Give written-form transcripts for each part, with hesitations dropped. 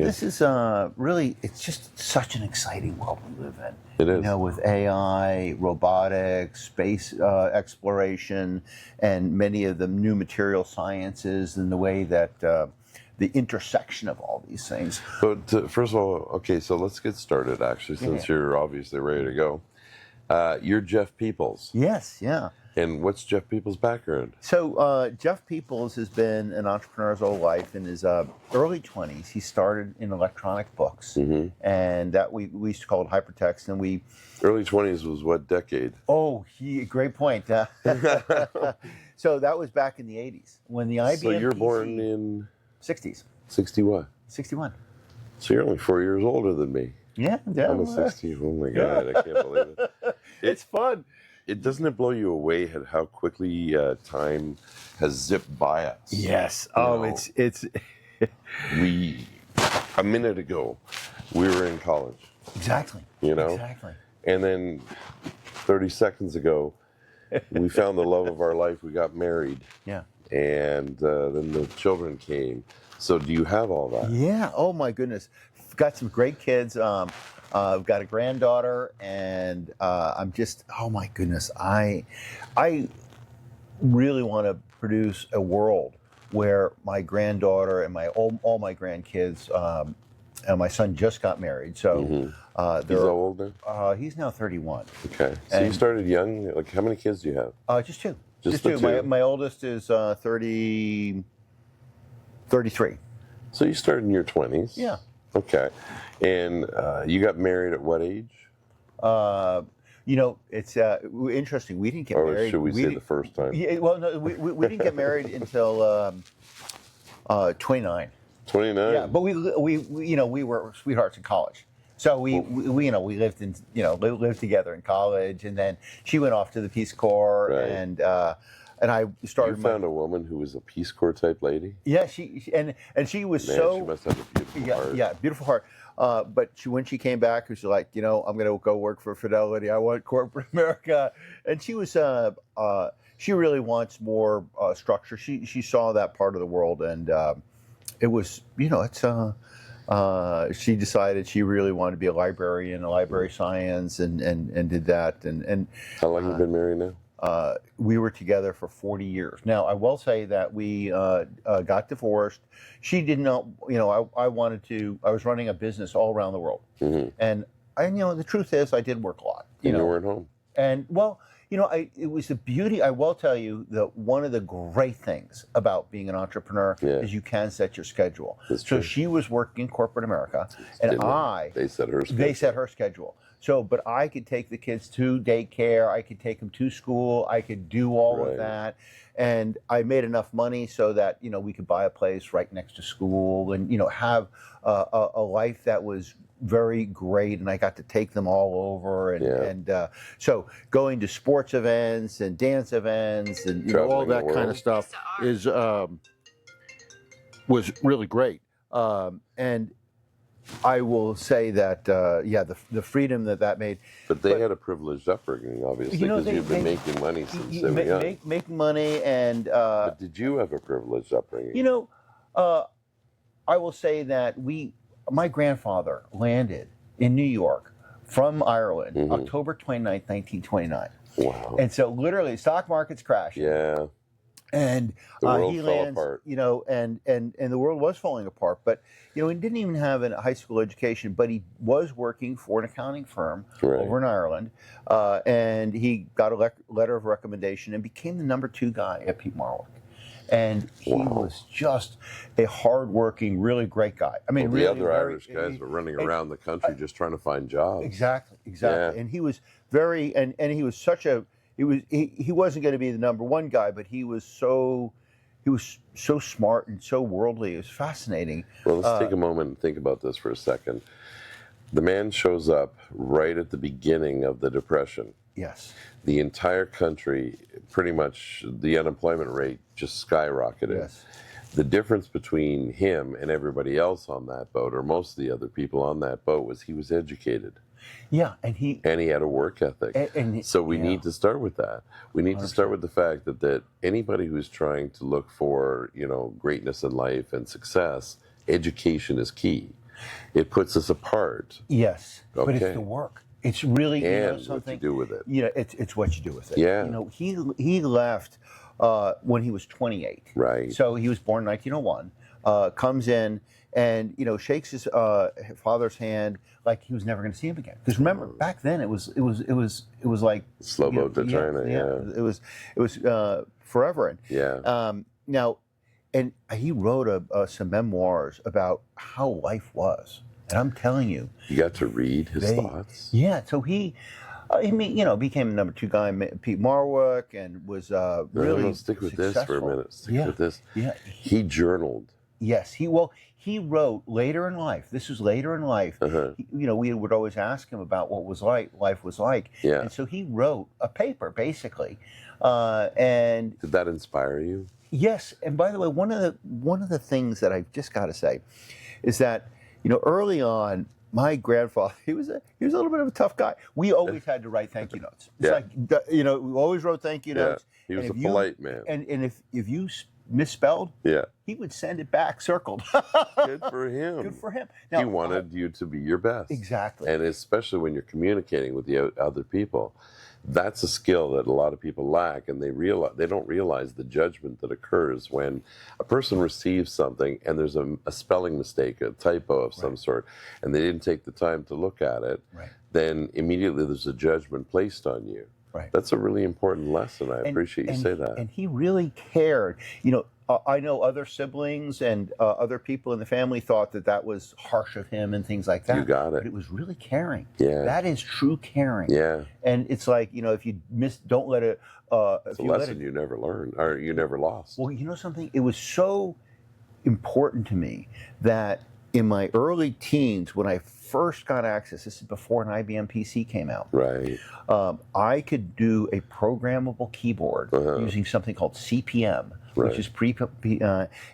this is really, it's just such an exciting world we live in. It is. You know, with AI, robotics, space exploration, and many of the new material sciences, and the way that the intersection of all these things. But first of all, okay, so let's get started, actually, since you're obviously ready to go. You're Jeff Peoples. Yes, yeah. And what's Jeff Peoples' background? So Jeff Peoples has been an entrepreneur his whole life. In his early 20s, he started in electronic books, and that we used to call it hypertext. And we Early 20s was what decade? Oh, great point. So that was back in the 80s when the IBM. So you're PC, born in 60s. 60 what? 61. So you're only 4 years older than me. Yeah. I'm a 60. Oh my God, I can't believe it. It's fun. Doesn't it blow you away at how quickly time has zipped by us? Yes. It's we a minute ago we were in college. Exactly. You know? Exactly. And then 30 seconds ago we found the love of our life, we got married. Yeah. And then the children came. So do you have all that? Yeah. Oh my goodness. Got some great kids. I've got a granddaughter, and I'm just, oh my goodness, I really want to produce a world where my granddaughter and all my grandkids, and my son just got married, so he's how old now? He's now 31. Okay, so you started young. Like, how many kids do you have? Just two. Just the two? My oldest is 33. So you started in your 20s. Yeah. Okay, and you got married at what age? You know, it's interesting. We didn't get married. Or should we say the first time? Yeah, well, no, we didn't get married until 29. 29. Yeah, but we we were sweethearts in college. So we lived lived together in college, and then she went off to the Peace Corps, Right. and I started. You found a woman who was a Peace Corps type lady. Yeah, she she was Man, so. she must have a beautiful heart. Yeah, beautiful heart. But when she came back, she was like, I'm going to go work for Fidelity. I want corporate America. And she was, she really wants more structure. She saw that part of the world, and it was, she decided she really wanted to be a librarian, a library science, and did that. And How long have you been married now? we were together for 40 years. Now, I will say that we got divorced. She did not, I wanted to, I was running a business all around the world. And the truth is I did work a lot. You weren't home. And well, it was the beauty. I will tell you that one of the great things about being an entrepreneur is you can set your schedule. That's so true. she was working corporate America, and They set her schedule. they set her schedule. So, but I could take the kids to daycare, I could take them to school, I could do all of that. And I made enough money so that, we could buy a place right next to school and, have a life that was very great. And I got to take them all over. And so going to sports events and dance events and all that kind of stuff was really great. And I will say that, the freedom that made. But they had a privileged upbringing, obviously, because you've been making money since they were young. Making money and. But did you have a privileged upbringing? I will say that my grandfather landed in New York from Ireland, October 29th, 1929. Wow. And so literally, stock market's crashing. Yeah. And the world he fell lands, apart. and the world was falling apart. But he didn't even have a high school education, but he was working for an accounting firm over in Ireland, and he got a letter of recommendation and became the number 2 guy at Pete Marwick. And he was just a hardworking, really great guy. I mean, the other Irish guys were running around the country just trying to find jobs. Exactly. Yeah. And he was very, and he was such a. He wasn't going to be the number 1 guy, but he was so smart and so worldly. It was fascinating. Well, let's take a moment and think about this for a second. The man shows up right at the beginning of the Depression. Yes. The entire country, pretty much the unemployment rate just skyrocketed. Yes. The difference between him and everybody else on that boat, or most of the other people on that boat, was he was educated. Yeah, and he had a work ethic. So we need to start with that. We need 100%. To start with the fact that anybody who's trying to look for, greatness in life and success, education is key. It puts us apart. Yes, but it's Okay. the work. It's really, And what something. you do with it. It's what you do with it. Yeah. He left when he was 28. Right. So he was born in 1901. Comes in and shakes his father's hand like he was never going to see him again. Because remember, back then it was like Slow boat to China. Yeah. It was forever. And Yeah. now, and he wrote some memoirs about how life was. And I'm telling you, You got to read his thoughts. yeah. So he became the #2 guy, Pete Marwick, and was really No, stick with this for a minute. Stick with this. Yeah. He journaled. Yes. He wrote later in life. This was later in life. We would always ask him about what life was like. Yeah. And so he wrote a paper, basically. And did that inspire you? Yes. And by the way, one of the things that I've just got to say is that early on, my grandfather, he was a little bit of a tough guy. We always had to write thank you notes. It's like, we always wrote thank you notes. He was a polite man. And if you misspelled, he would send it back circled. Good for him. Good for him. Now, he wanted you to be your best. Exactly. And especially when you're communicating with the other people. That's a skill that a lot of people lack, and they don't realize the judgment that occurs when a person receives something and there's a spelling mistake, a typo of some sort, and they didn't take the time to look at it. Right. Then immediately there's a judgment placed on you. Right. That's a really important lesson. I appreciate you say that. And he really cared. I know other siblings and other people in the family thought that was harsh of him and things like that. You got it. But it was really caring. Yeah. That is true caring. Yeah. And it's like, if you don't let it... it's a lesson you never learned, or you never lost. Well, you know something? It was so important to me that in my early teens, when I first got access, this is before an IBM PC came out. Right. I could do a programmable keyboard using something called CPM, which is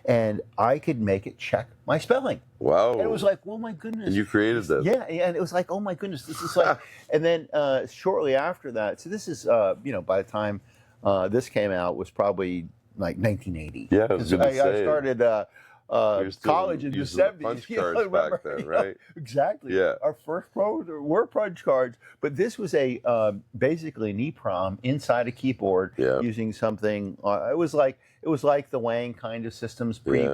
and I could make it check my spelling. Wow. And it was like, oh my goodness. And you created this. Yeah, and it was like, oh my goodness, this is like, and then shortly after that, so this is, by the time this came out was probably like 1980. Yeah, I started college in the 70s. Punch cards back then, right? Exactly. Yeah. Our first pros were punch cards, but this was basically an EEPROM inside a keyboard using something. It was like the Wang kind of systems pre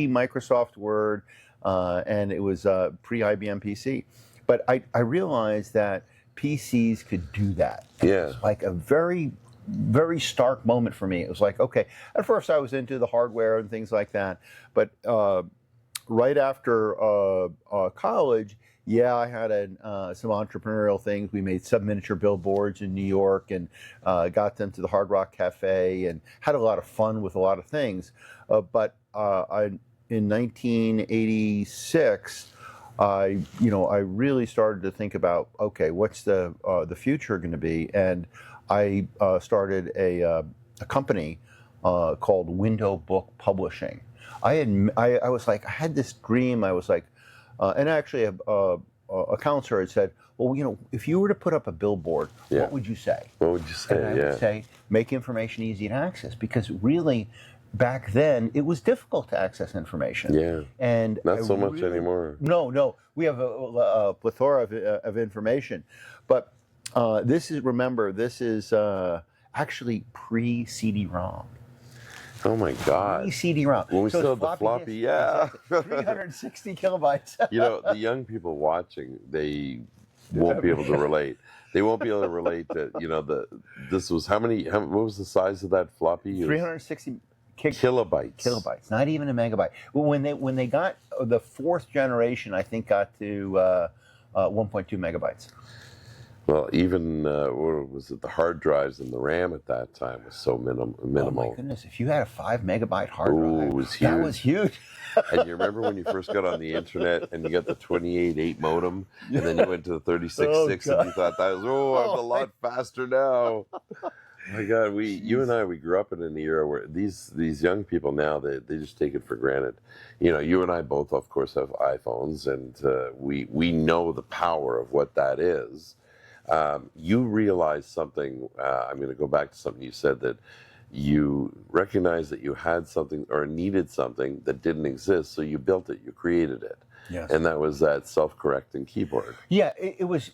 Microsoft Word, and it was pre IBM PC. But I realized that PCs could do that. Yeah. It was like a very, very stark moment for me. It was like, okay, at first I was into the hardware and things like that, but right after college, I had some entrepreneurial things. We made sub-miniature billboards in New York and got them to the Hard Rock Cafe and had a lot of fun with a lot of things. But in 1986, I really started to think about, okay, what's the future going to be? And I started a company called Window Book Publishing. I was like, I had this dream. I was like, and actually a counselor had said, well, if you were to put up a billboard, what would you say? What would you say? And I would say, make information easy to access, because really, back then, it was difficult to access information. Yeah. And not so much anymore. No. We have a plethora of information. But this is actually pre-CD-ROM. Oh my God. Pre-CD-ROM. When we still had the floppy, exactly. 360 kilobytes. The young people watching, they won't be able to relate. They won't be able to relate to, this was what was the size of that floppy? 360 kilobytes. Kilobytes, not even a megabyte. Well, when they got the fourth generation, I think got to 1.2 megabytes. Well, even what was it? The hard drives and the RAM at that time was so minimal. Oh my goodness! If you had a 5 megabyte hard drive, that was huge. And you remember when you first got on the internet and you got the 28.8 modem, and then you went to the 36.6, and you thought that was I'm a lot faster now. My God, you and I grew up in an era where these young people now they just take it for granted. You and I both, of course, have iPhones, and we know the power of what that is. You realized something. I'm going to go back to something you said, that you recognized that you had something or needed something that didn't exist, so you built it, you created it. Yes. And that was that self-correcting keyboard. Yeah, it was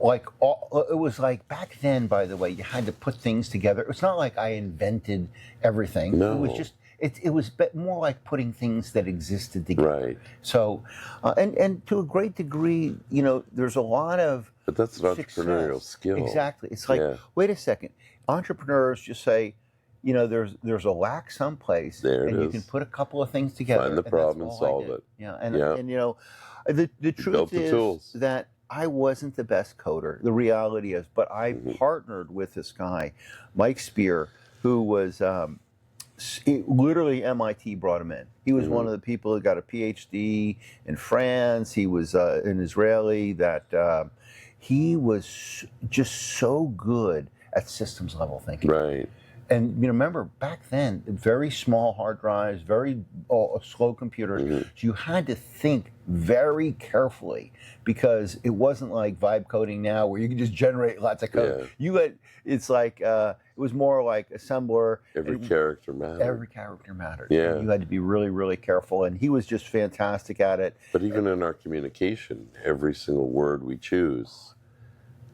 like it was like back then. By the way, you had to put things together. It's not like I invented everything. No. It was just it was more like putting things that existed together. Right. So, and to a great degree, you know, there's a lot of But that's an success. entrepreneurial skill. Exactly. It's like, Yeah. wait a second. Entrepreneurs just say, you know, there's a lack someplace, There it and you is. can put a couple of things together. Find the and problem that's and all I solve did. it. Yeah, and Yeah. and you know, the truth built the is tools. that I wasn't the best coder. The reality is, but I partnered with this guy, Mike Spear, who was literally MIT brought him in. He was one of the people that got a PhD in France. He was an Israeli that he was just so good at systems level thinking. Right. And you know, remember back then, very small hard drives, very slow computers. So you had to think very carefully because it wasn't like vibe coding now, where you can just generate lots of code. Yeah. You had it's like it was more like assembler. Every character mattered. Every character mattered. Yeah. And you had to be really, really careful. And he was just fantastic at it. But even in our communication, every single word we choose,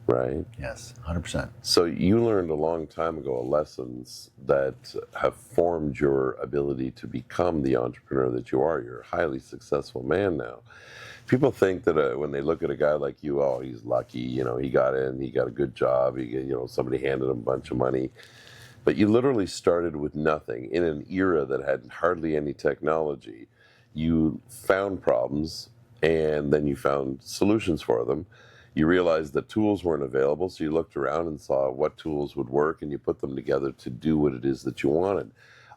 right? Yes, 100%. So you learned a long time ago lessons that have formed your ability to become the entrepreneur that you are. You're a highly successful man now. People think that when they look at a guy like you, oh, he's lucky, you know, he got in, he got a good job, somebody handed him a bunch of money. But you literally started with nothing in an era that had hardly any technology. You found problems, and then you found solutions for them. You realized that tools weren't available, so you looked around and saw what tools would work, and you put them together to do what it is that you wanted.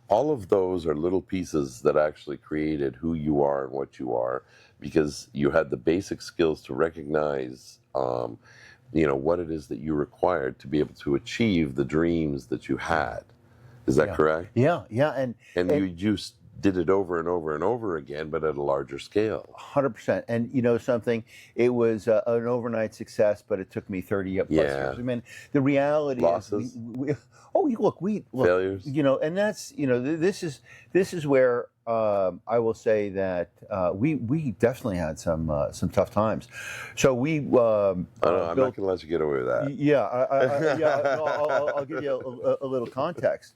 All of those are little pieces that actually created who you are and what you are, because you had the basic skills to recognize what it is that you required to be able to achieve the dreams that you had. Is that correct? Yeah. And you just did it over and over and over again, but at a larger scale. 100%. And you know something? It was an overnight success, but it took me 30 plus years. I mean, the reality Losses. is, look, failures. You know, and that's, you know, this is where I will say that we definitely had some tough times. So we. I'm not going to let you get away with that. Yeah, I'll give you a little context.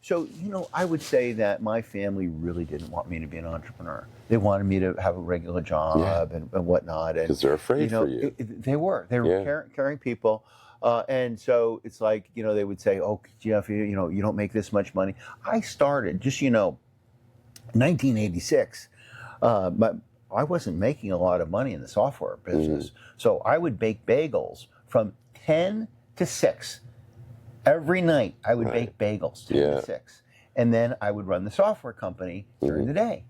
So, you know, I would say that my family really didn't want me to be an entrepreneur. They wanted me to have a regular job and whatnot. Because they're afraid for you. They were caring people. And so it's like, you know, they would say, oh, Jeff, you know, you don't make this much money. I started, just, you know, 1986. But I wasn't making a lot of money in the software business. So I would bake bagels from 10 to 6. Every night I would bake bagels, 10 to 6. And then I would run the software company during the day.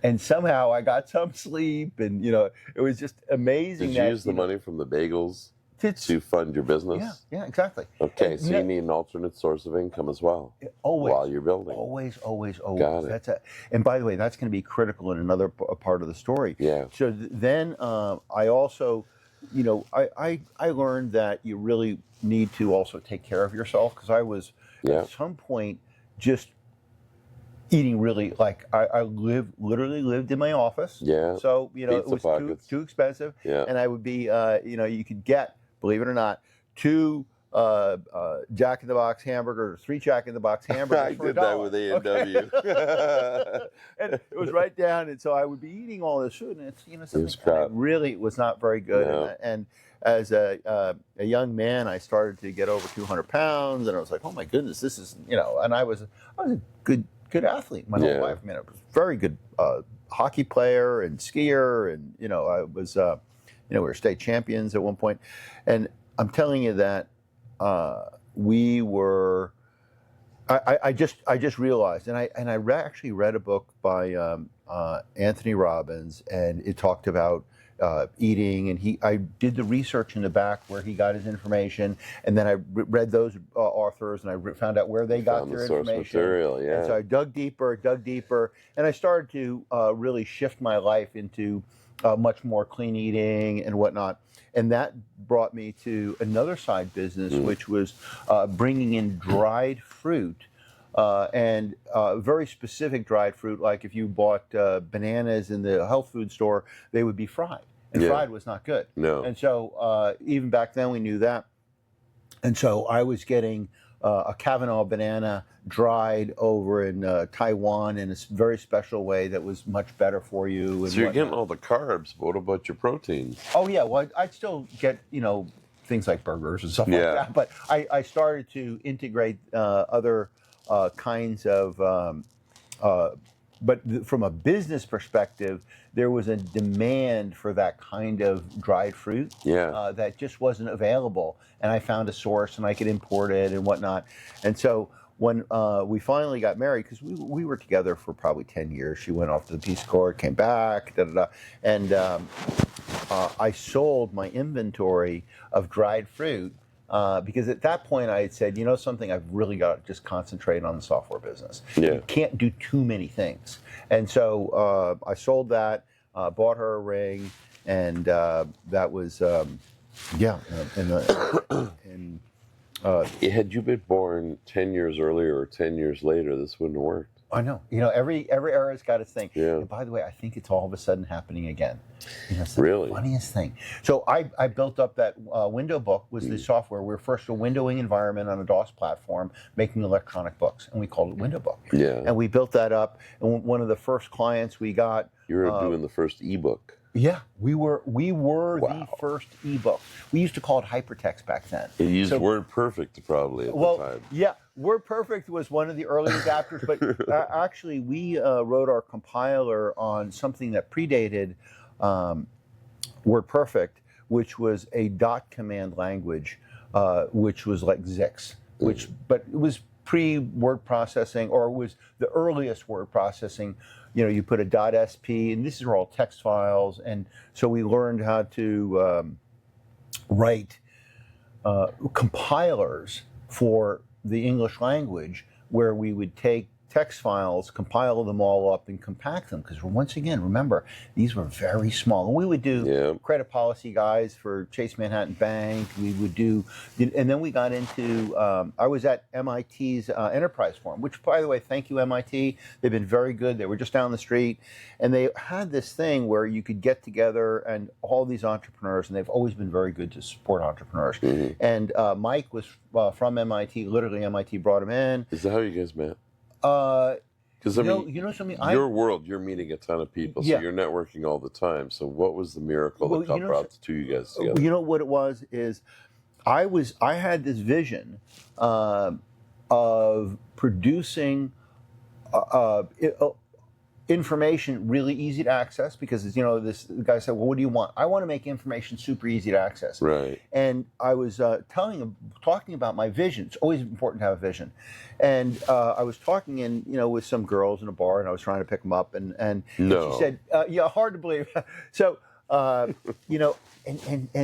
And somehow I got some sleep, and, you know, it was just amazing. Did you use the money from the bagels to fund your business? Yeah, exactly. Okay, so you need an alternate source of income as well. Always. While you're building. Always. Got it. And by the way, that's going to be critical in another part of the story. Yeah. So then I also, you know, I learned that you really need to also take care of yourself, because I was at some point just eating really, like, I literally lived in my office. Yeah. So, you know, Pizza it was too expensive. Yeah. And I would be, you know, you could get, believe it or not, 2 Jack in the Box hamburgers, 3 Jack in the Box hamburgers. I for did $1. that with A&W. Okay. And it was right down, and so I would be eating all this food, and it's, you know, something that really was not very good. No. And as a young man, I started to get over 200 pounds, and I was like, oh my goodness, this is, you know. And I was a good athlete my whole life. I mean, I was a very good hockey player and skier, and, you know, I was, you know, we were state champions at one point. And I'm telling you that we were. I just realized, and I actually read a book by Anthony Robbins, and it talked about eating, and I did the research in the back where he got his information, and then I read those authors, and I found out where they got their information. Material, yeah. And so I dug deeper, and I started to really shift my life into much more clean eating and whatnot. And that brought me to another side business, which was bringing in dried fruit and very specific dried fruit. Like if you bought bananas in the health food store, they would be fried, and fried was not good. No. And so even back then we knew that. And so I was getting a Kavanaugh banana dried over in Taiwan in a very special way that was much better for you. And so you're getting all the carbs, but what about your proteins? Oh yeah, well I'd still get things like burgers and stuff like that. But I started to integrate other kinds of. But from a business perspective, there was a demand for that kind of dried fruit that just wasn't available. And I found a source, and I could import it and whatnot. And so when we finally got married, because we were together for probably 10 years, she went off to the Peace Corps, came back, and I sold my inventory of dried fruit. Because at that point I had said, something, I've really got to just concentrate on the software business. You can't do too many things. And so I sold that, bought her a ring, and that was, had you been born 10 years earlier or 10 years later, this wouldn't have worked. I know. Every era's got its thing. Yeah. And by the way, I think it's all of a sudden happening again. It's the Really? funniest thing. So I built up that window book was the software. We were first a windowing environment on a DOS platform making electronic books, and we called it Window Book. Yeah. And we built that up, and one of the first clients we got. You were doing the first ebook. Yeah, we were the first ebook. We used to call it hypertext back then. You used WordPerfect probably at the time. Yeah, WordPerfect was one of the early adapters, but actually we wrote our compiler on something that predated WordPerfect, which was a dot command language, which was like Zix, but it was pre-word processing, or it was the earliest word processing. You put a .sp, and these are all text files, and so we learned how to write compilers for the English language, where we would take text files, compile them all up, and compact them. Because once again, remember, these were very small. And we would do credit policy guides for Chase Manhattan Bank. We would do, and then we got into, I was at MIT's Enterprise Forum, which, by the way, thank you, MIT. They've been very good. They were just down the street. And they had this thing where you could get together and all these entrepreneurs, and they've always been very good to support entrepreneurs. Mm-hmm. And Mike was from MIT, literally MIT brought him in. Is that how you guys met? Because something. Your world, you're meeting a ton of people, so you're networking all the time. So, what was the miracle that brought the two of you guys together? You know what it was is, I had this vision of producing information really easy to access, because this guy said, well, what do you want? I want to make information super easy to access. Right. And I was talking about my vision. It's always important to have a vision. And I was talking with some girls in a bar, and I was trying to pick them up, and she said, hard to believe. So, and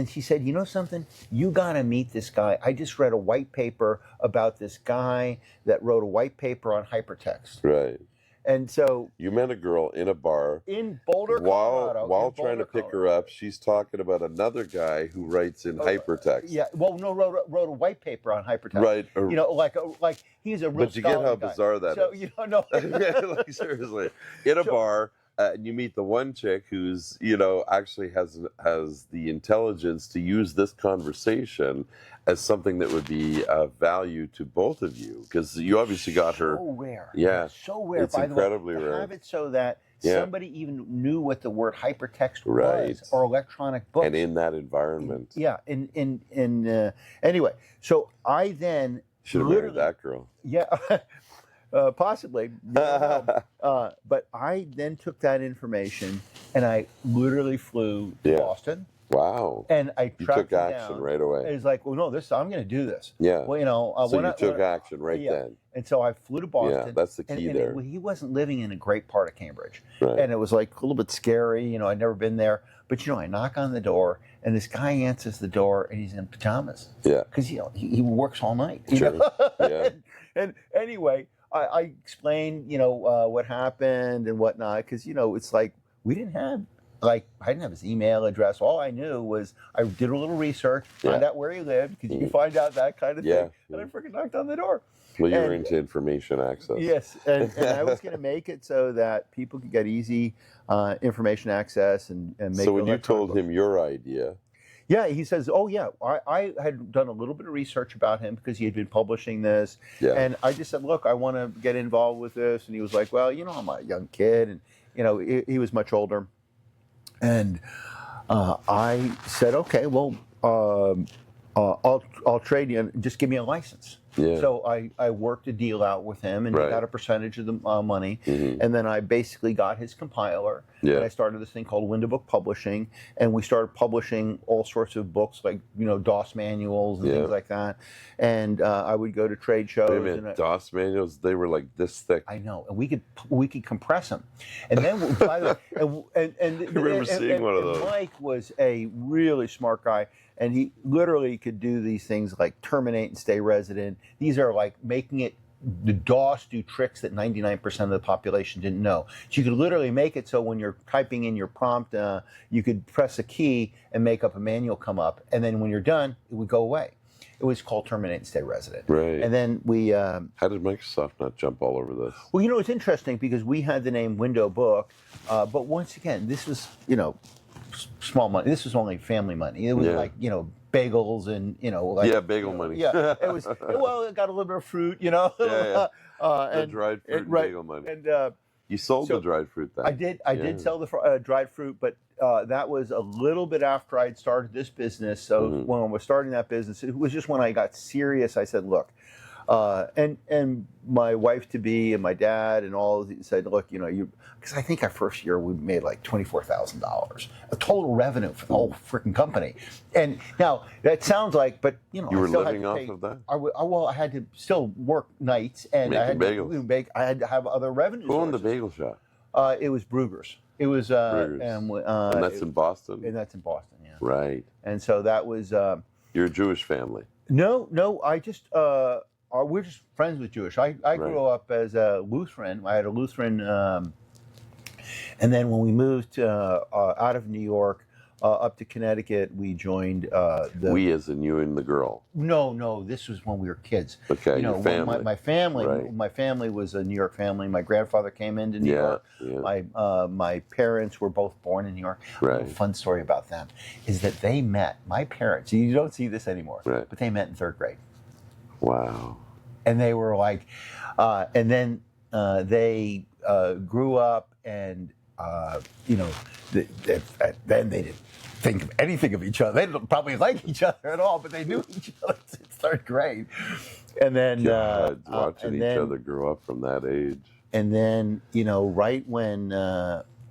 she said, something, you got to meet this guy. I just read a white paper about this guy that wrote a white paper on hypertext. Right. And so you met a girl in a bar in Boulder, Colorado. While trying to pick her up, she's talking about another guy who writes in hypertext. Yeah, well, no, wrote a white paper on hypertext. Right. Like he's a real. But you get how bizarre that is. No. Like, seriously, in a bar. And you meet the one chick who's, actually has the intelligence to use this conversation as something that would be of value to both of you, because you obviously got her. So rare. Yeah. So rare. It's by incredibly the way, rare. To have it so that somebody even knew what the word hypertext was, or electronic books. And in that environment. Anyway, so I then should have married that girl. Yeah. Possibly. But I then took that information and I literally flew to Boston. Wow. And I took action right away. It's like, well, no, I'm going to do this. Yeah. Well, so you took action right then. And so I flew to Boston. Yeah, that's the key there. He wasn't living in a great part of Cambridge. Right. And it was like a little bit scary. I'd never been there. But, I knock on the door, and this guy answers the door, and he's in pajamas. Yeah. Because, he works all night. Sure. Yeah. And anyway, I explained, what happened and whatnot, because, it's like I didn't have his email address. All I knew was I did a little research, found out where he lived, because you can find out that kind of thing. And I freaking knocked on the door. Well, you were And into information access. yes, and I was going to make it so that people could get easy information access and make. So when you electronic told books. him your idea, Yeah, he says, "Oh yeah, I had done a little bit of research about him because he had been publishing this, yeah, and I just said, look, I want to get involved with this." And he was like, "Well, I'm a young kid, and he was much older." And I said, "Okay, well, I'll trade you, and just give me a license." yeah, So I worked a deal out with him, and he Right. got a percentage of the money, Mhm. and then I basically got his compiler, Yeah. and I started this thing called Window Book Publishing, and we started publishing all sorts of books like DOS manuals and Yeah. things like that, and I would go to trade shows. Wait a and minute, DOS manuals, they were like this thick. I know, and we could compress them, and then by the way, and I remember seeing one of those. Mike was a really smart guy, and he literally could do these things like terminate and stay resident. These are like making it the DOS do tricks that 99% of the population didn't know. So you could literally make it so when you're typing in your prompt, you could press a key and make up a manual come up, and then when you're done, it would go away. It was called terminate and stay resident. Right. And then we. How did Microsoft not jump all over this? Well, it's interesting because we had the name Window Book, but once again, this was small money. This was only family money. It was Yeah. like bagels and like Yeah, bagel money. Yeah, it was. Well, it got a little bit of fruit, Yeah. and The dried fruit and right, bagel money. and You sold so the dried fruit then. I did sell the dried fruit, but that was a little bit after I'd started this business. So Mhm. when I was starting that business, it was just when I got serious. I said, look, and my wife to be and my dad and all said, look, because I think our first year we made like $24,000, a total revenue for the whole freaking company. And now that sounds like, but You I were still had living to off pay- of that? well, I had to still work nights, and I had Making to bagels. bake. I had to have other revenue. Who owned the sources. bagel shop? It was Brugger's. It was, Brugger's. And that's in Boston? and that's in Boston, yeah. Right. And so that was You're a Jewish family. no. I just we're just friends with Jewish. I grew up as a Lutheran. I had a Lutheran, and then when we moved out of New York up to Connecticut, we joined We as in you and the girl. No, this was when we were kids. Okay, your when family. my family, Right. my family was a New York family. My grandfather came into New York. Yeah. My parents were both born in New York. A Right. little fun story about them is that they met. My parents. You don't see this anymore, Right. but they met in third grade, Wow. and they were like, and then they grew up, and then they didn't think of anything of each other. They didn't probably like each other at all, but they knew each other since third grade. And then God, watching and each then- other grow up from that age. And then right when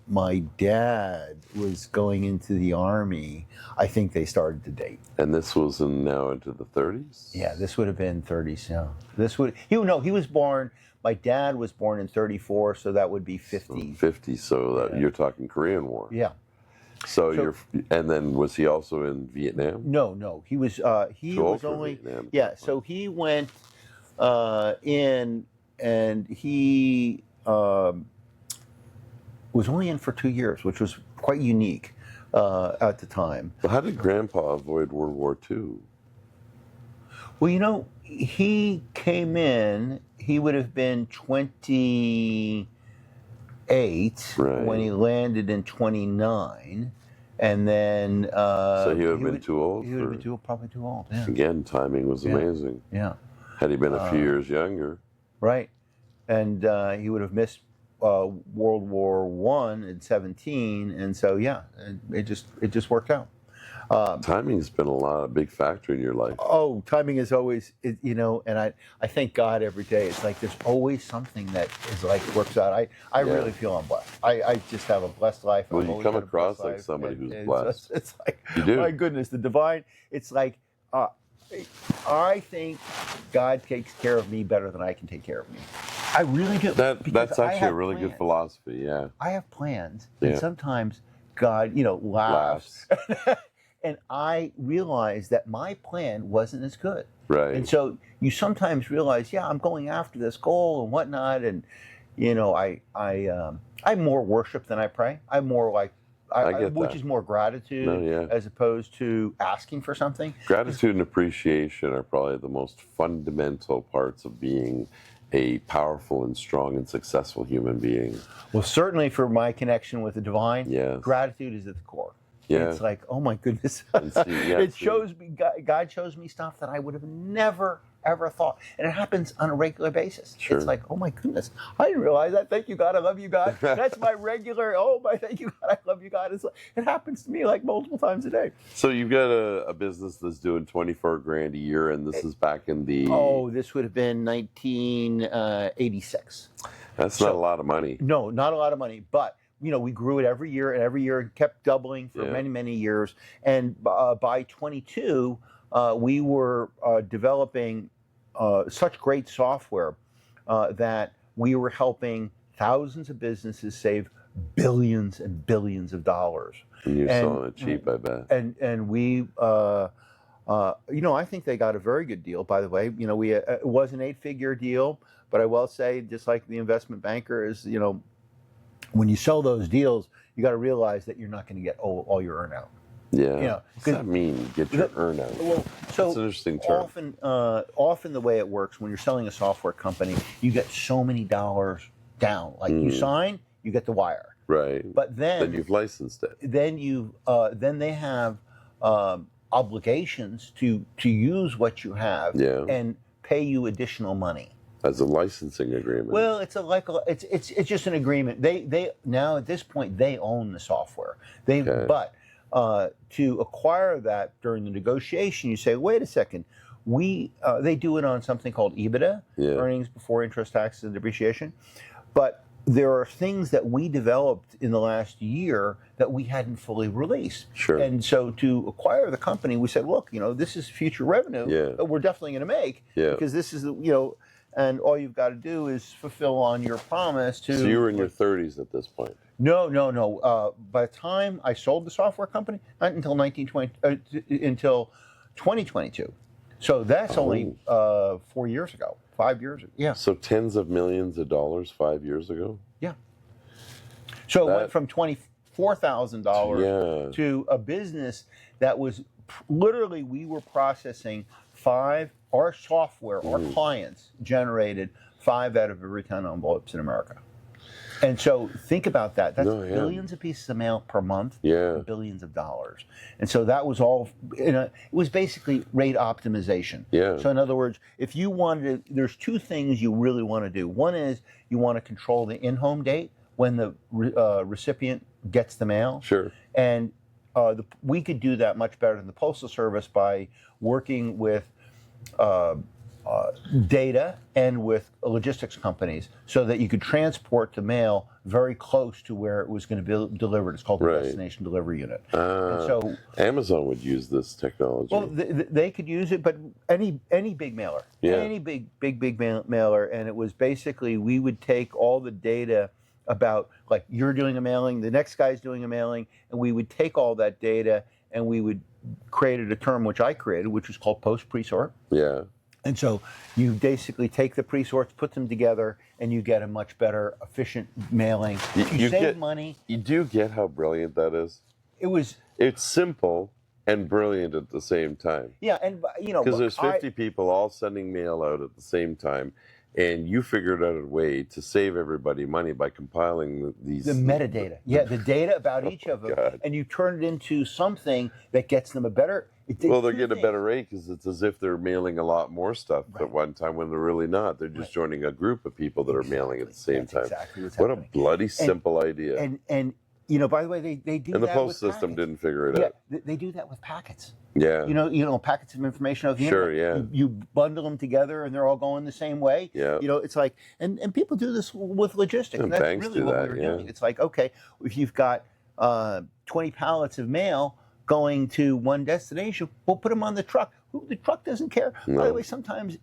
my dad was going into the Army, I think they started to date. And this was now into the 30s? Yeah, this would have been 30s. Yeah, he was born. My dad was born in 34, so that would be 50. 50, so that you're talking Korean War. Yeah. So and then was he also in Vietnam? No, he was. He Too old was for only. Vietnam. Yeah, so he went in, and he was only in for 2 years, which was quite unique at the time. But how did Grandpa avoid World War II? Well, he came in. He would have been 28 Right. when he landed in 29, and then. So he would have been too old? He would have been probably too old. Yeah. Again, timing was Yeah. amazing. Yeah. Had he been a few years younger. Right, and he would have missed World War I at 17, and so it just worked out. Timing's been a big factor in your life. Oh, timing is always, and I thank God every day. It's like there's always something that is like works out. I really feel I'm blessed. I just have a blessed life. Well, I've you always come had a across blessed like life, somebody and who's it's blessed. It's like, You do. my goodness, the divine. It's like, I think God takes care of me better than I can take care of me. I really do. That's because I actually a have really good plans. philosophy, yeah. I have plans, Yeah. and sometimes God, laughs. And I realized that my plan wasn't as good. Right. And so you sometimes realize, I'm going after this goal and whatnot, and I more worship than I pray. I'm more like I get which that. is more gratitude No, yeah. as opposed to asking for something. Gratitude and appreciation are probably the most fundamental parts of being a powerful and strong and successful human being. Well, certainly for my connection with the divine, Yes. gratitude is at the core. Yeah. It's like, oh my goodness. It shows me, God shows me stuff that I would have never, ever thought. And it happens on a regular basis. Sure. It's like, oh my goodness, I didn't realize that. Thank you, God. I love you, God. That's my regular, thank you, God. I love you, God. It happens to me like multiple times a day. So you've got a business that's doing 24 grand a year, and this is back in the... Oh, this would have been 1986. That's not a lot of money. No, not a lot of money, but we grew it every year, and every year it kept doubling for many, many years. And by 22, we were developing such great software that we were helping thousands of businesses save billions and billions of dollars. And you're selling it cheap, I bet. And we, I think they got a very good deal, by the way. It was an 8-figure deal, but I will say, just like the investment banker is, when you sell those deals, you got to realize that you're not going to get all your earn out. Yeah. What does that mean, get your earn out? Well, so that's an interesting term. Often the way it works when you're selling a software company, you get so many dollars down. Like you sign, you get the wire. Right. But then you've licensed it. Then they have obligations to use what you have and pay you additional money. As a licensing agreement. Well, it's just an agreement. They now at this point they own the software. But to acquire that during the negotiation, you say, wait a second, they do it on something called EBITDA, earnings before interest, taxes, and depreciation. But there are things that we developed in the last year that we hadn't fully released. Sure. And so to acquire the company, we said, look, this is future revenue that we're definitely going to make because this is and all you've got to do is fulfill on your promise to... So you were in your 30s at this point? No. By the time I sold the software company, not until until 2022. So that's only 4 years ago, 5 years ago. Yeah. So tens of millions of dollars 5 years ago? Yeah. So it went from $24,000 to a business that was literally, we were processing our software, our clients generated 5 out of every 10 envelopes in America. And so think about that. That's billions of pieces of mail per month, billions of dollars. And so that was all, it was basically rate optimization. Yeah. So in other words, if you wanted to, there's 2 things you really want to do. One is you want to control the in-home date when the recipient gets the mail. Sure. And we could do that much better than the Postal Service by working with data and with logistics companies so that you could transport the mail very close to where it was going to be delivered. It's called the destination delivery unit. And so Amazon would use this technology. Well, they could use it, but any big mailer, any big mailer, and it was basically we would take all the data about, like, you're doing a mailing, the next guy's doing a mailing, and we would take all that data and we would created a term which I created, which was called post-pre-sort. Yeah. And so you basically take the pre-sorts, put them together, and you get a much better, efficient mailing. You save money. You do get how brilliant that is? It's simple and brilliant at the same time. Yeah, and because there's 50 people all sending mail out at the same time, and you figured out a way to save everybody money by compiling the metadata. The data about each of them, and you turn it into something that gets them a better. Well, they're getting a better rate because it's as if they're mailing a lot more stuff at one time when they're really not. They're just joining a group of people that are mailing at the same time. Exactly what's what happening. A bloody simple idea. And by the way, they do that. And the post with system packets. Didn't figure it out. They do that with packets. Yeah. Packets of information of the internet. Yeah. You bundle them together and they're all going the same way. Yeah. It's like, and people do this with logistics. And that's banks really do what that, we were doing. It's like, okay, if you've got 20 pallets of mail going to one destination, we'll put them on the truck. The truck doesn't care. No. By the way, sometimes,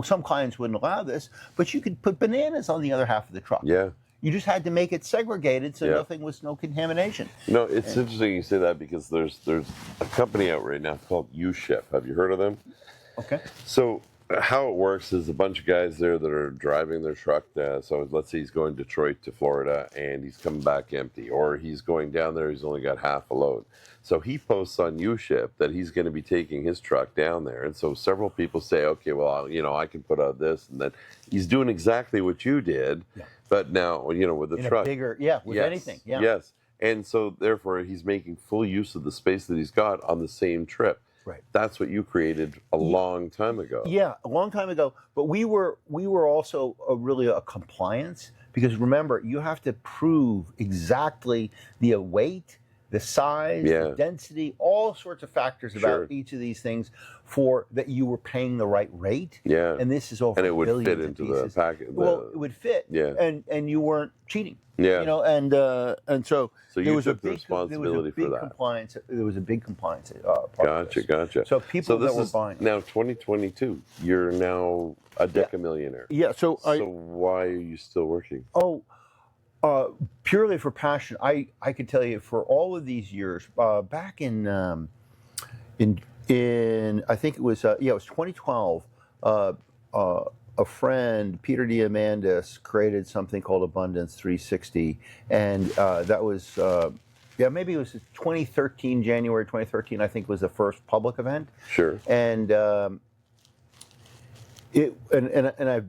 some clients wouldn't allow this, but you could put bananas on the other half of the truck. Yeah. You just had to make it segregated so no contamination. No, it's interesting you say that because there's a company out right now called UShip. Have you heard of them? Okay. So how it works is a bunch of guys there that are driving their truck. So let's say he's going Detroit to Florida and he's coming back empty, or he's going down there, he's only got half a load. So he posts on UShip that he's going to be taking his truck down there. And so several people say, okay, well, I can put out this and then he's doing exactly what you did. Yeah. But now, with the truck. Bigger, with anything. Yeah. Yes. And so therefore he's making full use of the space that he's got on the same trip. Right. That's what you created a long time ago. Yeah, a long time ago. But we were also really a compliance, because remember, you have to prove exactly the weight, the size, the density, all sorts of factors about each of these things for that you were paying the right rate. Yeah. And this is over and it would billions fit of into pieces. the packet. Well, it would fit. Yeah. And you weren't cheating. Yeah. And so you took the responsibility for that. Compliance. There was a big compliance part of this. Gotcha. So people that were buying. Now 2022, you're now a decamillionaire. Yeah. So why are you still working? Purely for passion. I could tell you for all of these years, back in I think it was 2012. A friend, Peter Diamandis, created something called Abundance 360, and that was maybe it was 2013, January 2013. I think was the first public event. Sure. And I've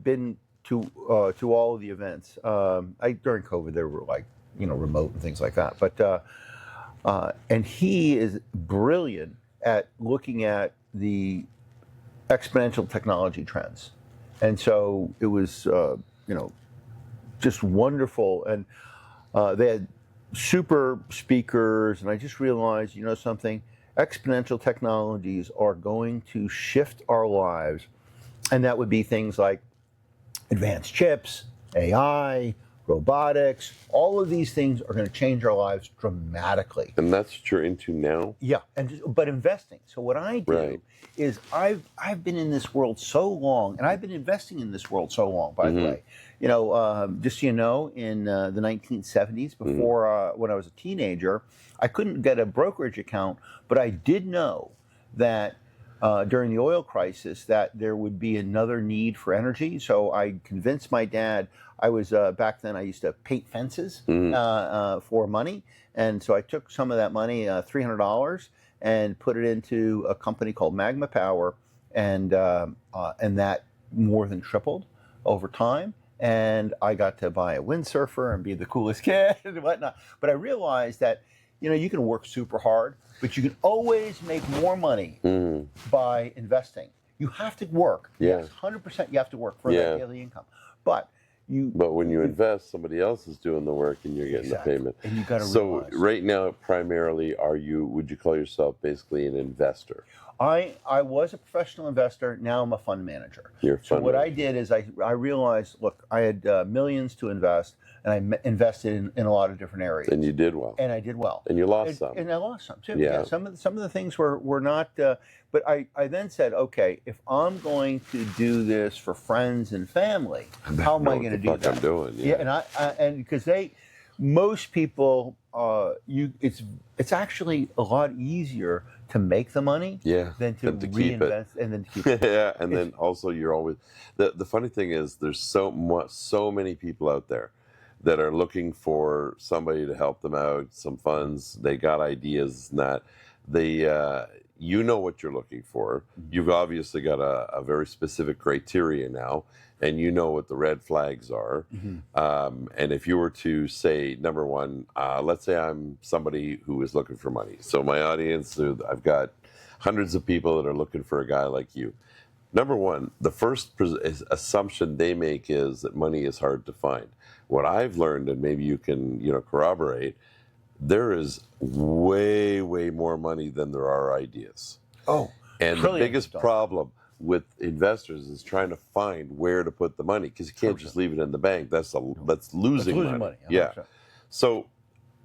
been to all of the events. During COVID, they were remote and things like that. But and he is brilliant at looking at the exponential technology trends. And so it was, just wonderful. And they had super speakers. And I just realized, something, exponential technologies are going to shift our lives. And that would be things like advanced chips, AI, robotics. All of these things are going to change our lives dramatically. And that's what you're into now? Yeah, but investing. So what I do is I've been in this world so long, and I've been investing in this world so long, by the way. Just so you know, in the 1970s, before when I was a teenager, I couldn't get a brokerage account, but I did know that during the oil crisis that there would be another need for energy. So I convinced my dad. I was back then I used to paint fences for money, and so I took some of that money, $300, and put it into a company called Magma Power, and that more than tripled over time. And I got to buy a windsurfer and be the coolest kid and whatnot. But I realized that you can work super hard, but you can always make more money by investing. You have to work. Yeah. Yes, 100% you have to work for that daily income. But when you invest, somebody else is doing the work and you're getting the payment. And you got to realize. So right now, primarily, would you call yourself basically an investor? I was a professional investor. Now I'm a fund manager. You're a fund manager. I did is I realized, look, I had millions to invest, and I invested in a lot of different areas. And you did well. And I did well. And you lost some. And I lost some too. Yeah. Some of the things were not. But I then said, okay, if I'm going to do this for friends and family, how am I going to do that? I'm doing. Yeah. And because most people, it's actually a lot easier to make the money than to reinvest and then to keep it. Yeah, and then also you're always the funny thing is there's so many people out there that are looking for somebody to help them out, some funds. They got ideas and that they what you're looking for. You've obviously got a very specific criteria now, and you know what the red flags are. And if you were to say, number one, let's say I'm somebody who is looking for money. So my audience, I've got hundreds of people that are looking for a guy like you. Number one, the first assumption they make is that money is hard to find. What I've learned, and maybe you can corroborate, there is way, way more money than there are ideas. And the biggest problem with investors is trying to find where to put the money, because you can't just leave it in the bank. That's losing money. Yeah. So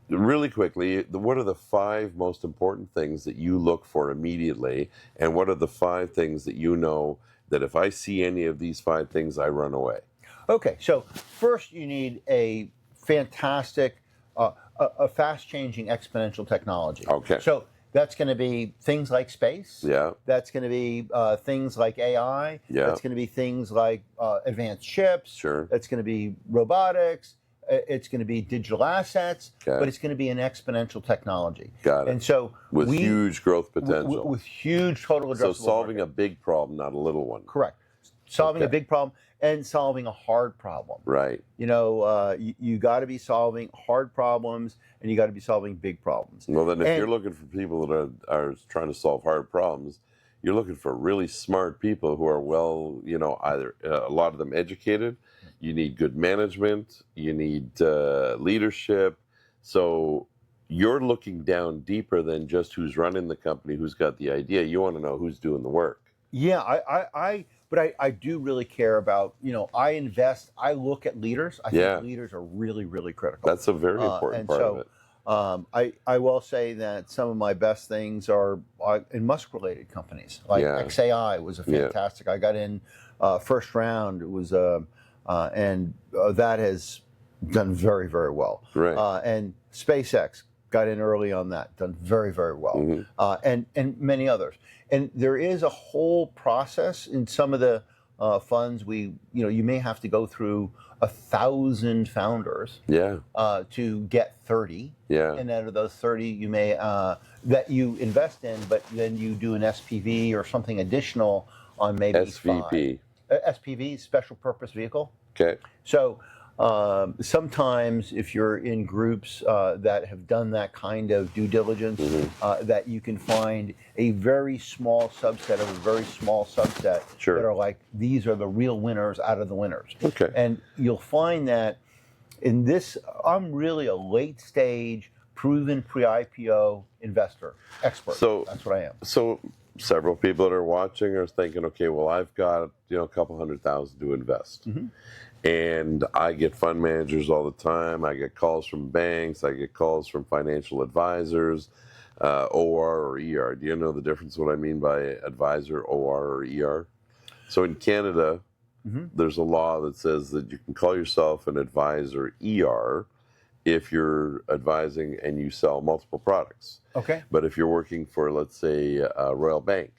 really quickly, what are the 5 most important things that you look for immediately, and what are the 5 things that you know that if I see any of these 5 things, I run away? Okay, so first you need a fantastic, a fast-changing exponential technology. Okay. So That's going to be things like space. Yeah. That's going to be things like AI. Yeah. That's going to be things like advanced chips. Sure. That's going to be robotics. It's going to be digital assets, Okay. but it's going to be an exponential technology. Got it. And so with huge growth potential. With huge total addressable So solving market. a big problem, not a little one. Correct. Solving Okay. a big problem and solving a hard problem. Right. You know, you got to be solving hard problems and you got to be solving big problems. Well, then if you're looking for people that are trying to solve hard problems, you're looking for really smart people who are well, you know, either a lot of them educated. You need good management. You need leadership. So you're looking down deeper than just who's running the company, who's got the idea. You want to know who's doing the work. Yeah, but I do really care about, you know, I look at leaders. I think leaders are really, really critical. That's a very important part of it. I will say that some of my best things are in Musk-related companies. Like XAI was a fantastic. I got in first round. It was and that has done very, very well. Right. And SpaceX got in early on that, done very, very well. Mm-hmm. And many others. And there is a whole process in some of the funds. You may have to go through 1,000 founders to get 30. Yeah. And out of those 30, you may that you invest in, but then you do an SPV or something additional on maybe SVP. SPV, special purpose vehicle. Okay. So sometimes if you're in groups that have done that kind of due diligence, that you can find a very small subset of a very small subset that are like, these are the real winners out of the winners. Okay. And you'll find that in this, I'm really a late stage, proven pre-IPO investor expert. So that's what I am. So several people that are watching are thinking, okay, well, I've got, you know, a couple $100,000 to invest. Mm-hmm. And I get fund managers all the time. I get calls from banks. I get calls from financial advisors, OR or ER. Do you know the difference what I mean by advisor, OR or ER? So in Canada, there's a law that says that you can call yourself an advisor ER if you're advising and you sell multiple products. Okay. But if you're working for, let's say, a Royal Bank,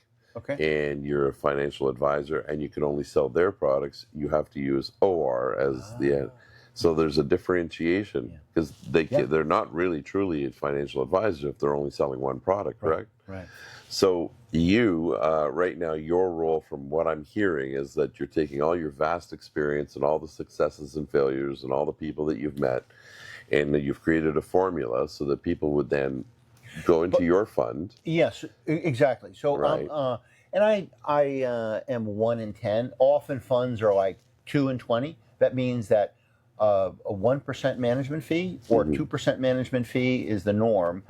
and you're a financial advisor and you can only sell their products, you have to use OR as the end. So there's a differentiation because they're not really truly financial advisors if they're only selling one product, correct? Right. So you, right now, your role from what I'm hearing is that you're taking all your vast experience and all the successes and failures and all the people that you've met, and that you've created a formula so that people would then go into your fund. Yes, exactly. So, and I am 1 in 10. Often funds are like 2 in 20. That means that a 1% management fee or 2% management fee is the norm.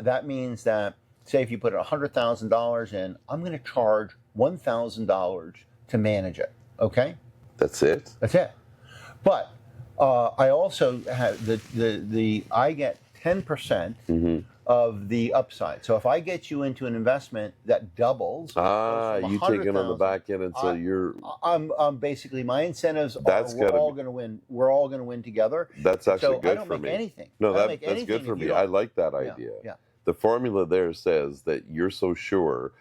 That means that, say, if you put $100,000 in, I'm going to charge $1,000 to manage it. Okay. That's it. That's it. But I also have I get 10% of the upside. So if I get you into an investment that doubles, you take it on the back end, and so I'm basically, my incentives are we're all going to win. We're all going to win together. That's actually good for me. I don't make me. Anything. No, that's good for me. I like that idea. Yeah. The formula there says that you're so sure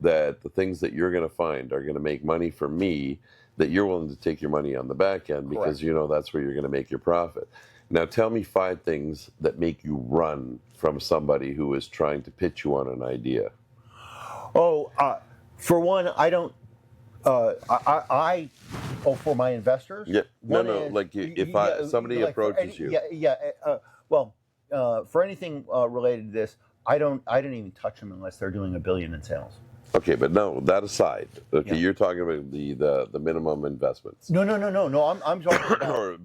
that the things that you're going to find are going to make money for me, that you're willing to take your money on the back end because you know that's where you're going to make your profit. Now, tell me 5 things that make you run from somebody who is trying to pitch you on an idea. For one, I don't. For my investors. Yeah. If somebody approaches you. For anything related to this, I don't even touch them unless they're doing $1 billion in sales. Okay, but no, that aside, you're talking about the minimum investments. No. I'm talking about or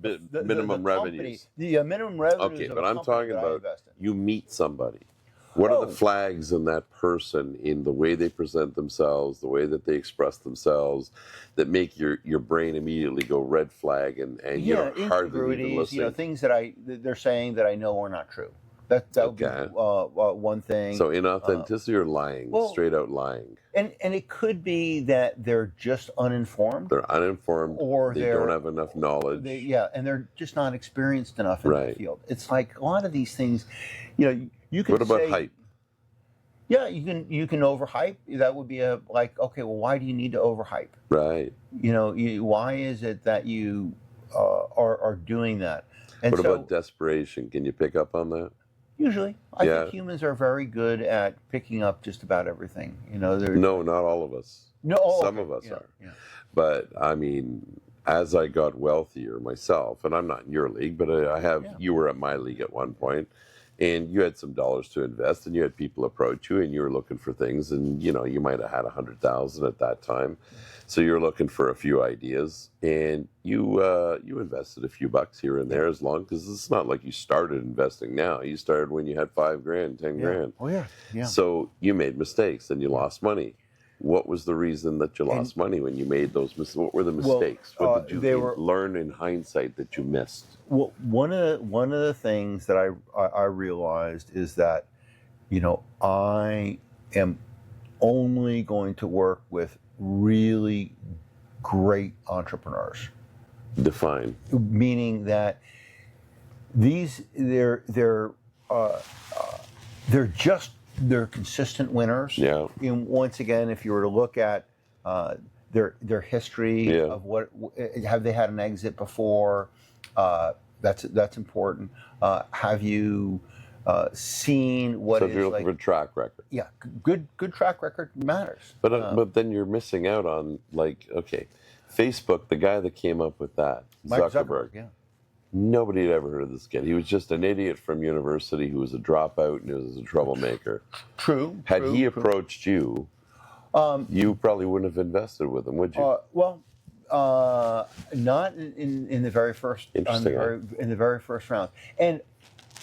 minimum revenues. The minimum revenues. Okay, but I'm talking about you meet somebody. What are the flags in that person, in the way they present themselves, the way that they express themselves, that make your brain immediately go red flag and you're hardly even listening? Things that they're saying that I know are not true. That would be one thing. So inauthenticity or lying, straight out lying. And it could be that they're just uninformed. They're uninformed, or they don't have enough knowledge. And they're just not experienced enough in the field. It's like a lot of these things, you can What about hype? Yeah, you can overhype. That would be like, okay, well, why do you need to overhype? Right. Why is it that you are doing that? And What so about desperation? Can you pick up on that? usually, I Yeah. think humans are very good at picking up just about everything. They're No, not all of us. no, oh, Some okay. of us Yeah, are. yeah. But I mean, as I got wealthier myself, and I'm not in your league, but I have. Yeah. You were at my league at one point, and you had some dollars to invest, and you had people approach you, and you were looking for things, and you might have had 100,000 at that time, so you're looking for a few ideas, and you invested a few bucks here and there, as long because it's not like you started investing now. You started when you had $5,000, $10,000. Oh yeah, yeah. So you made mistakes and you lost money. What was the reason that you lost money when you made those mistakes? What were the mistakes? What did you learn in hindsight that you missed? Well, one of the things that I realized is that, I am only going to work with really great entrepreneurs. Define. Meaning that they're consistent winners. Yeah. And once again, if you were to look at their history of what have they had an exit before, that's important. Have you seen what so is if you're looking for track record? Yeah, good track record matters. But then you're missing out on, like, okay, Facebook, the guy that came up with that, Zuckerberg. Yeah. Nobody had ever heard of this kid. He was just an idiot from university who was a dropout and who was a troublemaker. True. Had he approached you, you probably wouldn't have invested with him, would you? Not in the very first in the very first round. And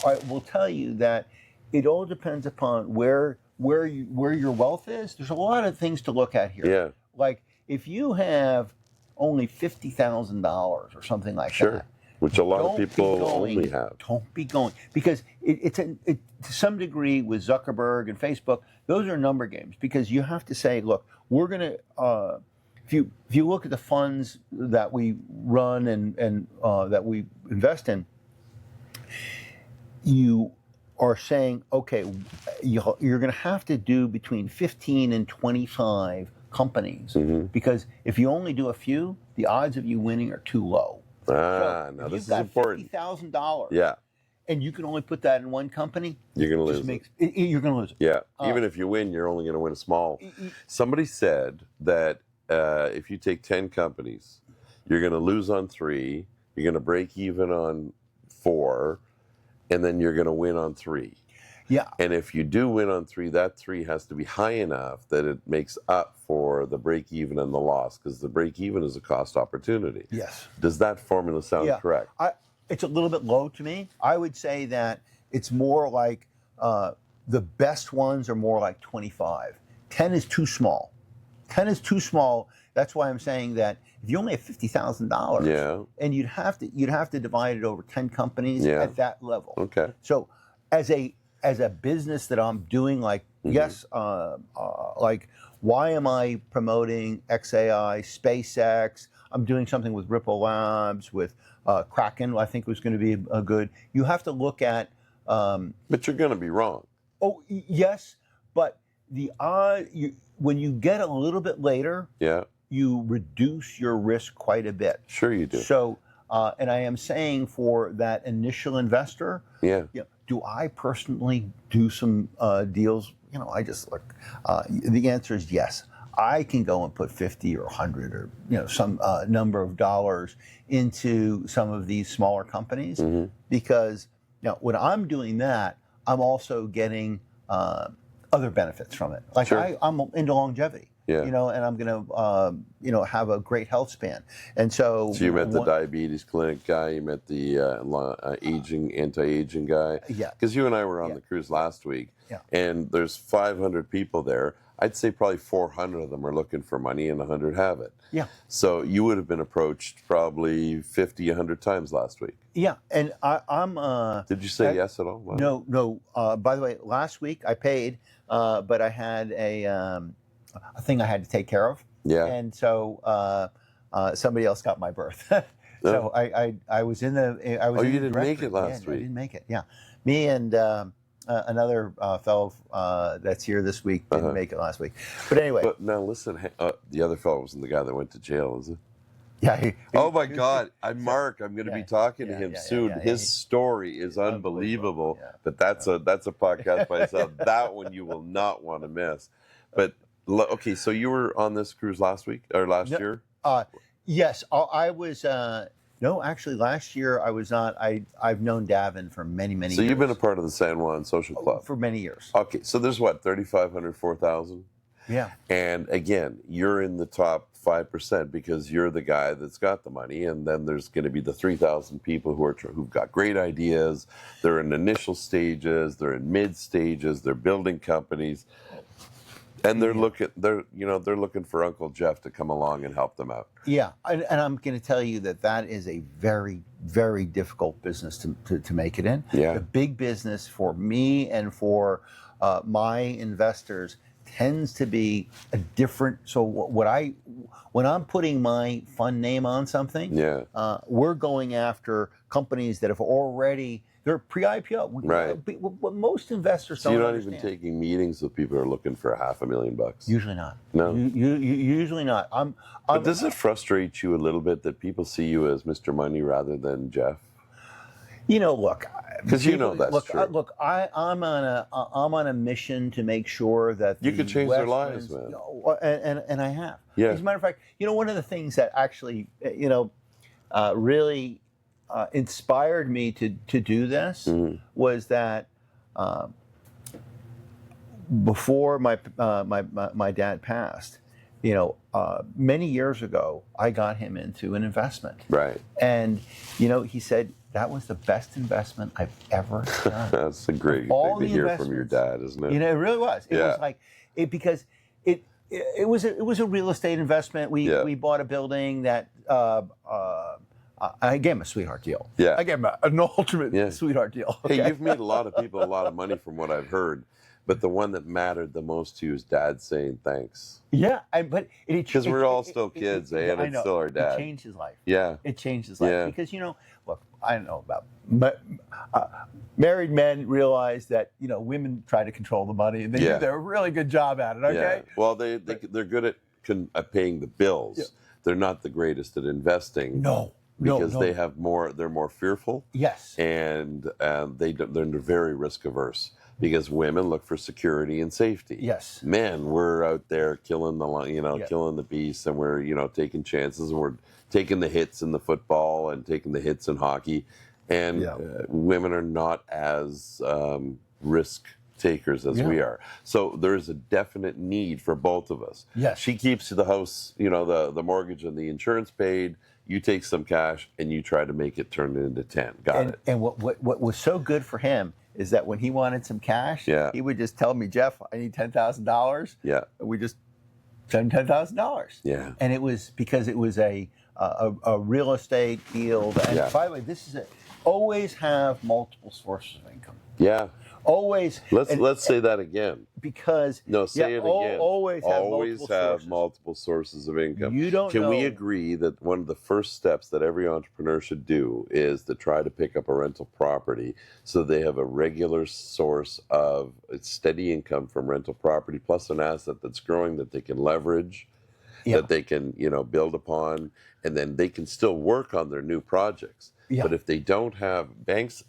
I will tell you that it all depends upon where your wealth is. There's a lot of things to look at here. Yeah. Like if you have only $50,000 or something like that. Which a lot of people only have. Don't be going, because to some degree with Zuckerberg and Facebook, those are number games, because you have to say, look, we're going to, if you look at the funds that we run and that we invest in, you are saying, okay, you're going to have to do between 15 and 25 companies, because if you only do a few, the odds of you winning are too low. Now this is important. $50,000. Yeah. And you can only put that in one company. You're going to lose it. You're going to lose it. Yeah. Even if you win, you're only going to win a small. Somebody said that if you take 10 companies, you're going to lose on 3, you're going to break even on 4, and then you're going to win on 3. Yeah. And if you do win on 3, that 3 has to be high enough that it makes up for the break even and the loss, because the break even is a cost opportunity. Yes. Does that formula sound correct? It's a little bit low to me. I would say that it's more like the best ones are more like 25. 10 is too small. 10 is too small. That's why I'm saying that if you only have $50,000, and you'd have to divide it over 10 companies at that level. Okay. So as a business that I'm doing, like, like, why am I promoting XAI, SpaceX? I'm doing something with Ripple Labs, with Kraken, I think was going to be a good. You have to look at. But you're going to be wrong. Oh, yes, but when you get a little bit later, you reduce your risk quite a bit. Sure you do. So, and I am saying for that initial investor, do I personally do some deals? I just look. The answer is yes. I can go and put 50 or 100 or some number of dollars into some of these smaller companies, because when I'm doing that, I'm also getting other benefits from it. Like I'm into longevity. And I'm going to, have a great health span. And so you met the diabetes clinic guy, you met the anti-aging guy. Yeah. Because you and I were on the cruise last week, and there's 500 people there. I'd say probably 400 of them are looking for money and 100 have it. Yeah. So you would have been approached probably 50, 100 times last week. Yeah. And I'm... Did you say yes at all? Wow. No. By the way, last week I paid, but I had a thing I had to take care of. Yeah. And so somebody else got my berth. So I was in the... I was you didn't make it last week? I didn't make it, yeah. Me and another fellow that's here this week didn't make it last week. But anyway. But now listen, the other fellow wasn't the guy that went to jail, is it? Yeah. Oh my God! Mark. I'm going to be talking to him soon. Yeah, His story is unbelievable. But that's a podcast by itself. That one you will not want to miss. But okay, so you were on this cruise last week or last year? Yes, I was. No, actually, last year I was not. I've known Davin for many years. So you've been a part of the San Juan Social Club for many years. Okay, so there's what 3,500, 4,000. Yeah. And again, you're in the top 5% because you're the guy that's got the money, and then there's going to be the 3,000 people who've got great ideas. They're in initial stages, they're in mid stages, they're building companies, and they're looking for Uncle Jeff to come along and help them out. Yeah, and I'm going to tell you that is a very, very difficult business to make it in. Yeah. The big business for me and for my investors tends to be a different. So when I'm putting my fund name on something, we're going after companies that have already, they're pre-IPO. Right. What most investors don't understand. So you're not even taking meetings with people who are looking for $500,000. Usually not. No. Usually not. But does it frustrate you a little bit that people see you as Mr. Money rather than Jeff? Look, because that's true. Look, I'm on a mission to make sure that you could change their lives, man. And I have. Yeah. As a matter of fact, one of the things that actually, really inspired me to do this was that before my dad passed, many years ago, I got him into an investment. Right. And he said, that was the best investment I've ever done. That's a great thing to hear from your dad, isn't it? It really was. It was like because it was a real estate investment. We bought a building that I gave him a sweetheart deal. Yeah. I gave him an ultimate sweetheart deal. Okay? Hey, you've made a lot of people a lot of money from what I've heard. But the one that mattered the most to you is Dad saying thanks. Yeah, because we're all still kids, and it's still our dad. It changed his life. Yeah, it changed his life because look, I don't know about, but married men realize that women try to control the money, and they do a really good job at it. Okay. Yeah. Well, they're good at paying the bills. Yeah. They're not the greatest at investing. No. Because they have more. They're more fearful. Yes. And they're very risk averse. Because women look for security and safety. Yes. Men, we're out there killing killing the beast, and we're taking chances, and we're taking the hits in the football and taking the hits in hockey. And women are not as risk takers as we are. So there is a definite need for both of us. Yes. She keeps the house, the mortgage and the insurance paid. You take some cash and you try to make it turn into 10. Got it. And what was so good for him is that when he wanted some cash, he would just tell me, Jeff, I need $10,000. Yeah. And we just send him $10,000. Yeah. And it was because it was a real estate deal. And by the way, always have multiple sources of income. Yeah. Always. Let's say that again. Because say it again. Always have multiple sources of income. Can we agree that one of the first steps that every entrepreneur should do is to try to pick up a rental property so they have a regular source of steady income from rental property plus an asset that's growing that they can leverage, that they can build upon, and then they can still work on their new projects. Yeah. But if they don't have banks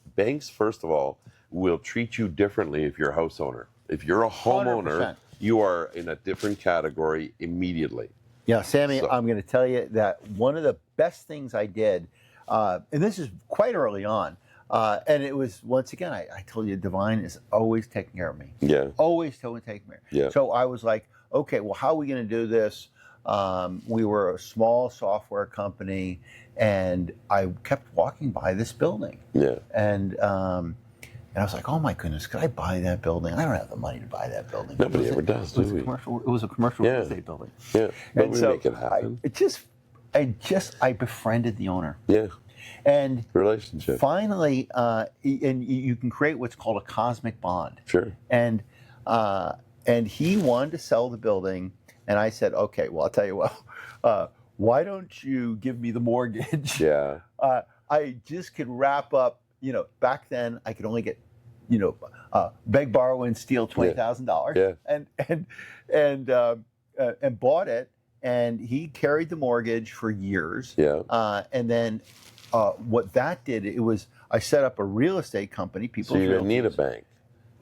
first of all will treat you differently if you're a house owner. If you're a homeowner, 100%. You are in a different category immediately. Yeah, Sammy, I'm going to tell you that one of the best things I did, and this is quite early on, and it was, once again, I told you, Divine is always taking care of me. Yeah. Always taking care of me. Yeah. So I was like, okay, well, how are we going to do this? We were a small software company, and I kept walking by this building. Yeah. And I was like, oh my goodness, could I buy that building? I don't have the money to buy that building. Nobody ever does, do we? It was a commercial real estate building. Yeah, but we make it happen. I befriended the owner. Yeah. And relationship. Finally, and you can create what's called a cosmic bond. Sure. And he wanted to sell the building, and I said, okay, well, I'll tell you what, why don't you give me the mortgage? Yeah. I just could wrap up. Back then I could only get beg, borrow, and steal $20,000, Yeah. and bought it. And he carried the mortgage for years. Yeah. And then what that did, I set up a real estate company. So you didn't need a bank.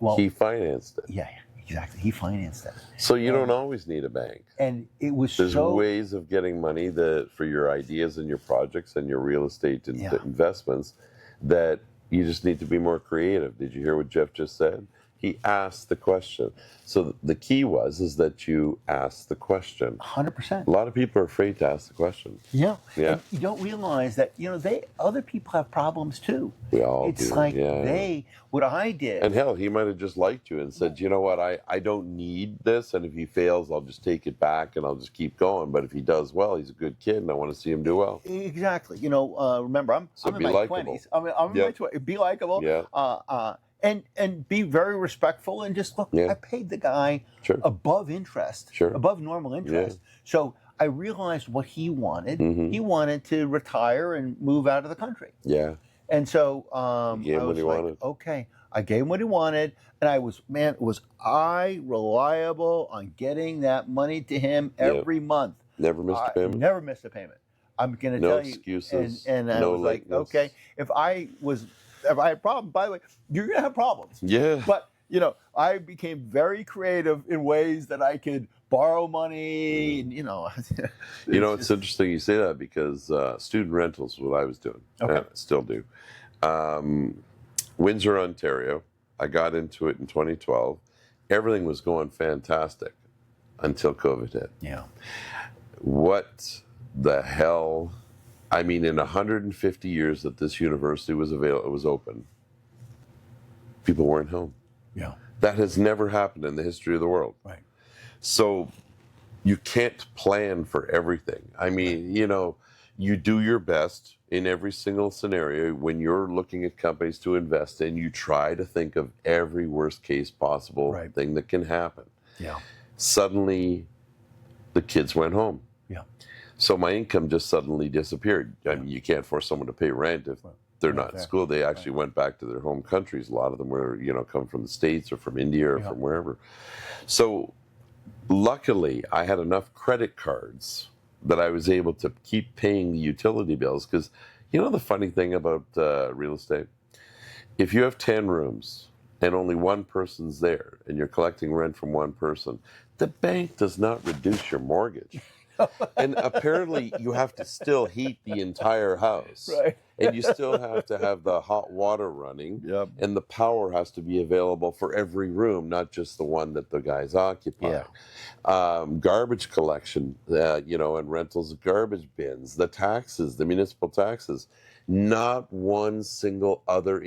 Well, he financed it. Yeah, exactly. He financed it. So you don't always need a bank. And it was There's ways of getting money for your ideas and your projects and your real estate investments that you just need to be more creative. Did you hear what Jeff just said? He asked the question. So the key is that you asked the question. 100%. A lot of people are afraid to ask the question. Yeah. Yeah. And you don't realize that, other people have problems too. We all It's do. like Yeah. what I did. And hell, he might have just liked you and said, you know what, I don't need this, and if he fails, I'll just take it back and I'll just keep going. But if he does well, he's a good kid and I want to see him do well. Exactly. Remember, I'm in my likable. 20s. I'm in my 20s. Be likable. Yeah. And be very respectful and just look. Yeah. I paid the guy above interest, above normal interest. Yeah. So I realized what he wanted. Mm-hmm. He wanted to retire and move out of the country. Yeah. And so you gave him what he wanted. Okay, I gave him what he wanted, and was I reliable on getting that mony to him every month? Never missed a payment. Never missed a payment. I'm going to tell you. No excuses. And I was like, okay, if I had problems, by the way, you're going to have problems. Yeah. But, I became very creative in ways that I could borrow money, and, it's interesting you say that because student rentals is what I was doing. Okay. I still do. Windsor, Ontario. I got into it in 2012. Everything was going fantastic until COVID hit. Yeah. What the hell? I mean, in 150 years that this university was open, people weren't home. Yeah. That has never happened in the history of the world. Right. So you can't plan for everything. I mean, you do your best in every single scenario when you're looking at companies to invest in. You try to think of every worst case possible thing that can happen. Yeah. Suddenly, the kids went home. Yeah. So my income just suddenly disappeared. I mean, you can't force someone to pay rent if they're not in school. They actually went back to their home countries. A lot of them were, come from the States or from India or from wherever. So luckily, I had enough credit cards that I was able to keep paying the utility bills. Because the funny thing about real estate, if you have 10 rooms and only one person's there and you're collecting rent from one person, the bank does not reduce your mortgage. And apparently you have to still heat the entire house. Right. And you still have to have the hot water running. Yep. And the power has to be available for every room, not just the one that the guy's occupying. Yeah. Garbage collection, and rentals of garbage bins, the taxes, the municipal taxes. Not one single other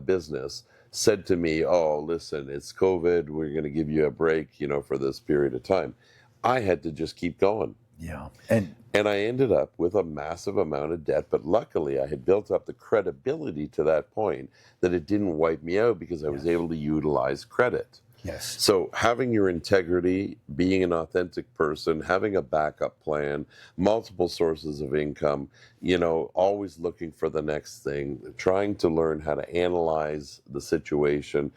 business said to me, oh, listen, it's COVID. We're going to give you a break, for this period of time. I had to just keep going. Yeah. And I ended up with a massive amount of debt, but luckily I had built up the credibility to that point that it didn't wipe me out because I was able to utilize credit. Yes. So having your integrity, being an authentic person, having a backup plan, multiple sources of income, always looking for the next thing, trying to learn how to analyze the situation,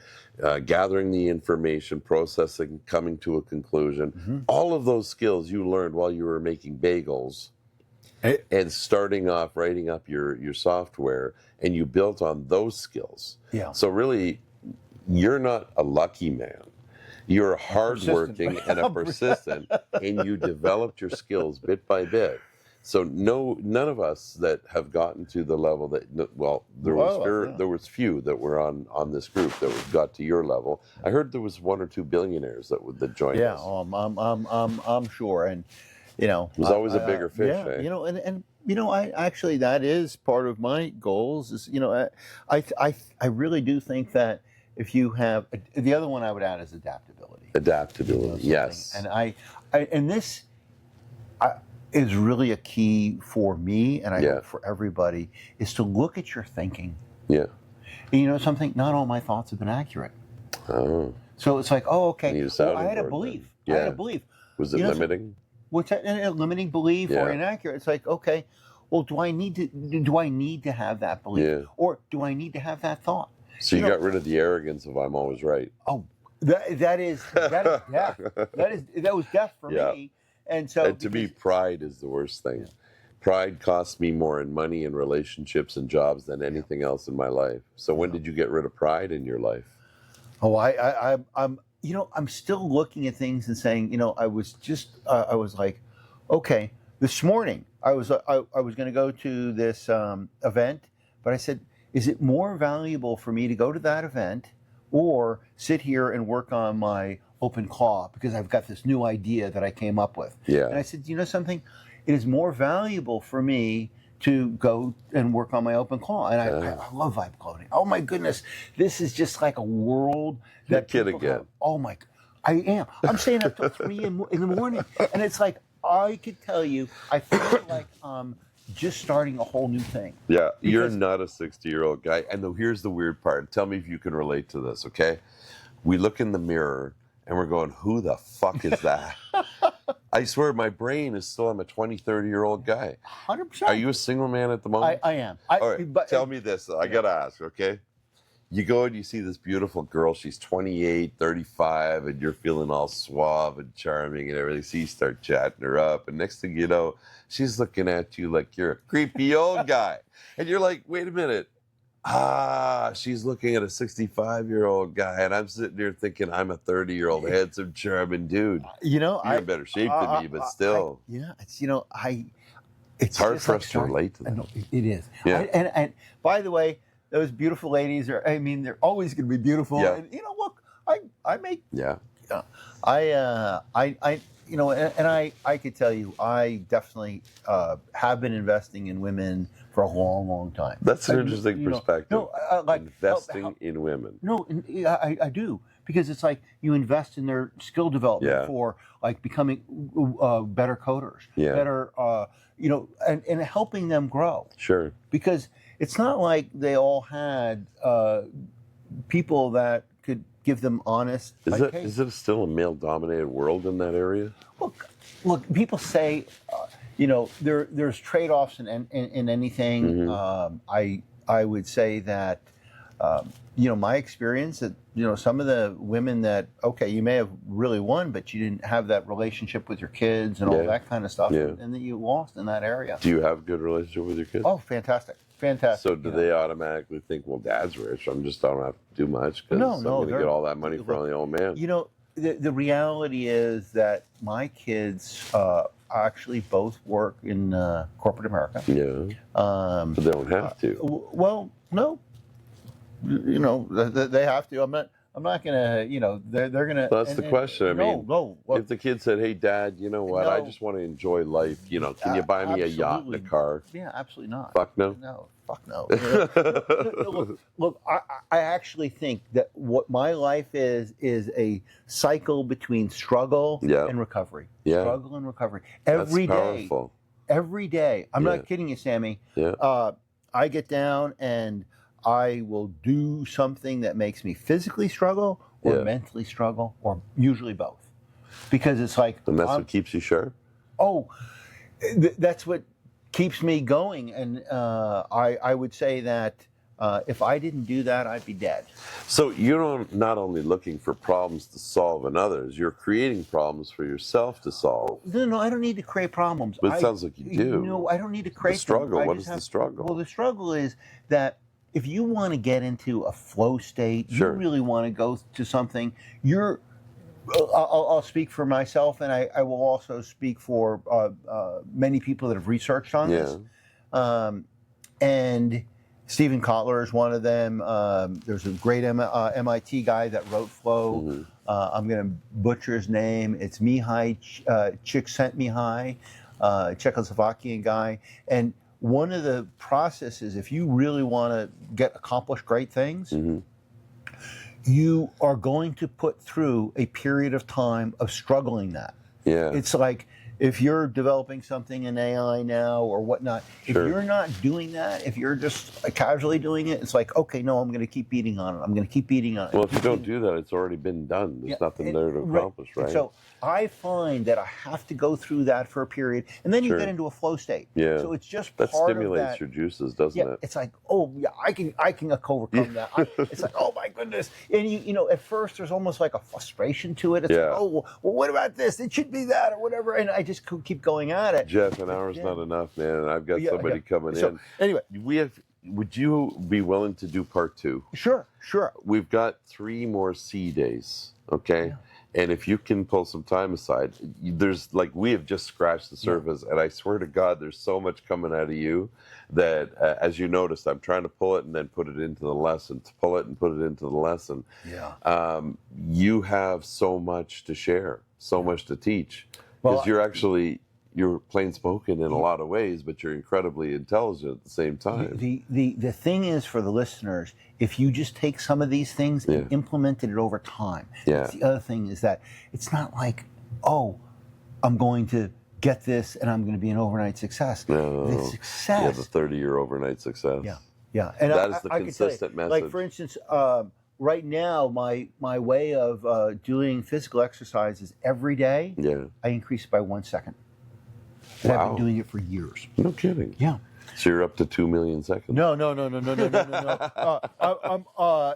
gathering the information, processing, coming to a conclusion. Mm-hmm. All of those skills you learned while you were making bagels and starting off writing up your software, and you built on those skills. Yeah. So really, you're not a lucky man. You're hardworking and a persistent, and you developed your skills bit by bit. So none of us that have gotten to the level that, there was few that were on this group that got to your level. I heard there was 1 or 2 billionaires that joined us. Yeah, I'm sure, and there's always a bigger fish. Yeah, I actually, that is part of my goals. Is I really do think that. If you have the other one, I would add is adaptability. Adaptability, yes. And this is really a key for me, and I hope for everybody, is to look at your thinking. Yeah. And something. Not all my thoughts have been accurate. Oh. So it's like, okay. I had a belief. Yeah. I had a belief. Was it limiting? What's that? A limiting belief or inaccurate? It's like, okay. Well, do I need to have that belief, or do I need to have that thought? So you got rid of the arrogance of I'm always right. Oh, that is death. That was death for me. And so, and to me, pride is the worst thing. Pride costs me more in money and relationships and jobs than anything else in my life. So when did you get rid of pride in your life? Oh, I'm I'm still looking at things and saying, I was like, okay, this morning I was going to go to this event, but I said, is it more valuable for me to go to that event or sit here and work on my open claw because I've got this new idea that I came up with? Yeah. And I said, you know something? It is more valuable for me to go and work on my open claw. And I love vibe coding. Oh my goodness. This is just like a world that kid again. Oh my, I am. I'm staying up till 3 in the morning. And it's like, I could tell you, I feel like just starting a whole new thing. Yeah, you're not a 60-year-old guy. And here's the weird part. Tell me if you can relate to this, okay? We look in the mirror and we're going, who the fuck is that? I swear my brain is still, I'm a 20, 30-year-old guy. 100%. Are you a single man at the moment? I am. All right, but tell me this. I got to ask, okay? You go and you see this beautiful girl. She's 28, 35, and you're feeling all suave and charming and everything. So you start chatting her up. And next thing you know, she's looking at you like you're a creepy old guy. And you're like, wait a minute. She's looking at a 65-year-old guy, and I'm sitting there thinking I'm a 30-year-old handsome, charming dude. You're in better shape than me, but still. It's hard for us to relate to that. No, it is. Yeah. And by the way, those beautiful ladies they're always going to be beautiful. Yeah. And look, I make. Yeah. I could tell you, I definitely have been investing in women for a long, long time. That's an interesting perspective. No, investing in women. No, I do, because it's like you invest in their skill development for like becoming better coders, better, and helping them grow. Sure. Because it's not like they all had people that could give them honest. Is it still a male-dominated world in that area? Look. People say, there's trade-offs in anything. Mm-hmm. I would say that, my experience that some of the women that you may have really won, but you didn't have that relationship with your kids and all that kind of stuff, and that you lost in that area. Do you have a good relationship with your kids? Oh, fantastic. So do they automatically think, well, Dad's rich, I don't have to do much because I'm going to get all that money from the old man? The reality is that my kids actually both work in corporate America. Yeah. But they don't have to. Well, no. They have to. I'm not gonna. They're gonna. That's the question. No. If the kid said, "Hey, Dad, you know what? I just want to enjoy life. Can you buy me a yacht and a car?" Yeah, absolutely not. Fuck no. No, fuck no. Look, I actually think that what my life is a cycle between struggle and recovery. Yeah. Struggle and recovery every day. Powerful. Every day. I'm not kidding you, Sammy. Yeah. I get down and I will do something that makes me physically struggle or mentally struggle, or usually both. Because it's like... And that's what keeps you sharp? Oh, that's what keeps me going. And I would say that if I didn't do that, I'd be dead. So you're not only looking for problems to solve in others, you're creating problems for yourself to solve. No, I don't need to create problems. But it sounds like you do. No, I don't need to create the struggle. them. What is the struggle? Well, the struggle is that if you want to get into a flow state, you really want to go to something, I'll speak for myself, and I will also speak for many people that have researched on this. And Stephen Kotler is one of them. There's a great MIT guy that wrote Flow. I'm going to butcher his name. It's Mihai Csikszentmihalyi, Czechoslovakian guy. And one of the processes, if you really want to accomplish great things, you are going to put through a period of time of struggling that. Yeah. It's like if you're developing something in AI now or whatnot, if Sure. you're not doing that, if you're just casually doing it, it's like, okay, no, I'm going to keep beating on it. I'm going to keep beating on it. Well, if you don't do that, it's already been done. There's nothing there to accomplish, right? So I find that I have to go through that for a period, and then you Sure. get into a flow state. Yeah. So it's just That part stimulates of that. your juices, doesn't it? It's like, oh yeah, I can overcome that. It's like, oh my goodness, and you know, at first there's almost like a frustration to it. It's Yeah. like, oh well, what about this? It should be that or whatever, and I just keep going at it. Jeff, an hour's not enough, man. And I've got somebody coming So in. anyway, Would you be willing to do part 2? sure. We've got 3 more C days, okay? Yeah. And if you can pull some time aside, there's like, we have just scratched the surface, and I swear to God, there's so much coming out of you that, as you noticed, I'm trying to pull it and then put it into the lesson, to pull it and put it into the lesson. Yeah. You have so much to share, so much to teach, because Well, you're plain spoken in a lot of ways, but you're incredibly intelligent at the same time. The thing is, for the listeners, if you just take some of these things and implemented it over time. That's the other thing, is that it's not like, oh, I'm going to get this and I'm going to be an overnight success. No, The success. you have a 30-year overnight success. Yeah. And that is the I can tell you, consistent message. like, for instance, right now, my way of doing physical exercises every day, I increase it by 1 second. And I've been doing it for years. No kidding. Yeah. So you're up to 2 million seconds. No.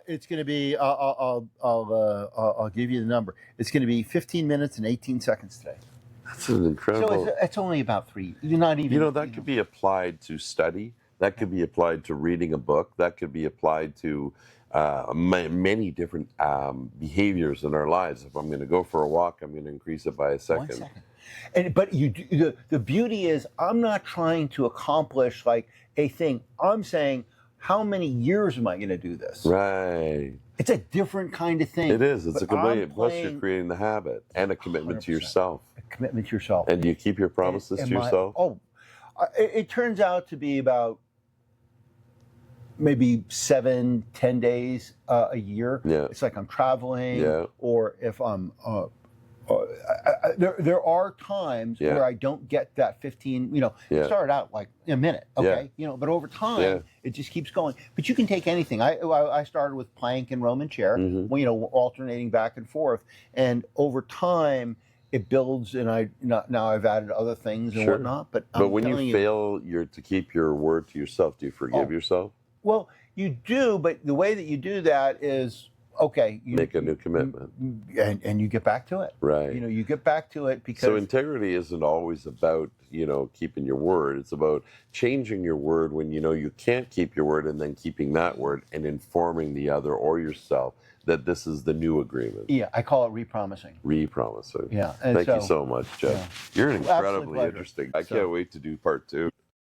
It's going to be. I'll give you the number. It's going to be 15 minutes and 18 seconds today. That's an incredible. So it's only about 3. You're not even. You know, that could be applied to study. That could be applied to reading a book. That could be applied to many different behaviors in our lives. If I'm going to go for a walk, I'm going to increase it by a second. 1 second. But the beauty is, I'm not trying to accomplish like a thing. I'm saying, how many years am I going to do this? Right. It's a different kind of thing. It is. It's a complete. Plus, you're playing creating the habit and a commitment to 100%. yourself. A commitment to yourself. And do you keep your promises to yourself? It turns out to be about maybe 7-10 days a year. Yeah. It's like I'm traveling, Yeah. or if I'm. There are times where I don't get that 15. It started out like a minute, okay, but over time it just keeps going. But you can take anything. I started with plank and Roman chair, alternating back and forth, and over time it builds. And now I've added other things and whatnot. But when you fail, to keep your word to yourself, do you forgive yourself? Well, you do, but the way that you do that is, okay, you make a new commitment, and you get back to it. Right. You get back to it because. So integrity isn't always about keeping your word. It's about changing your word when you can't keep your word, and then keeping that word and informing the other or yourself that this is the new agreement. Yeah, I call it repromising. Repromising. Yeah. Thank you so much, Jeff. Yeah. You're incredibly pleasure. interesting. I can't wait to do part 2.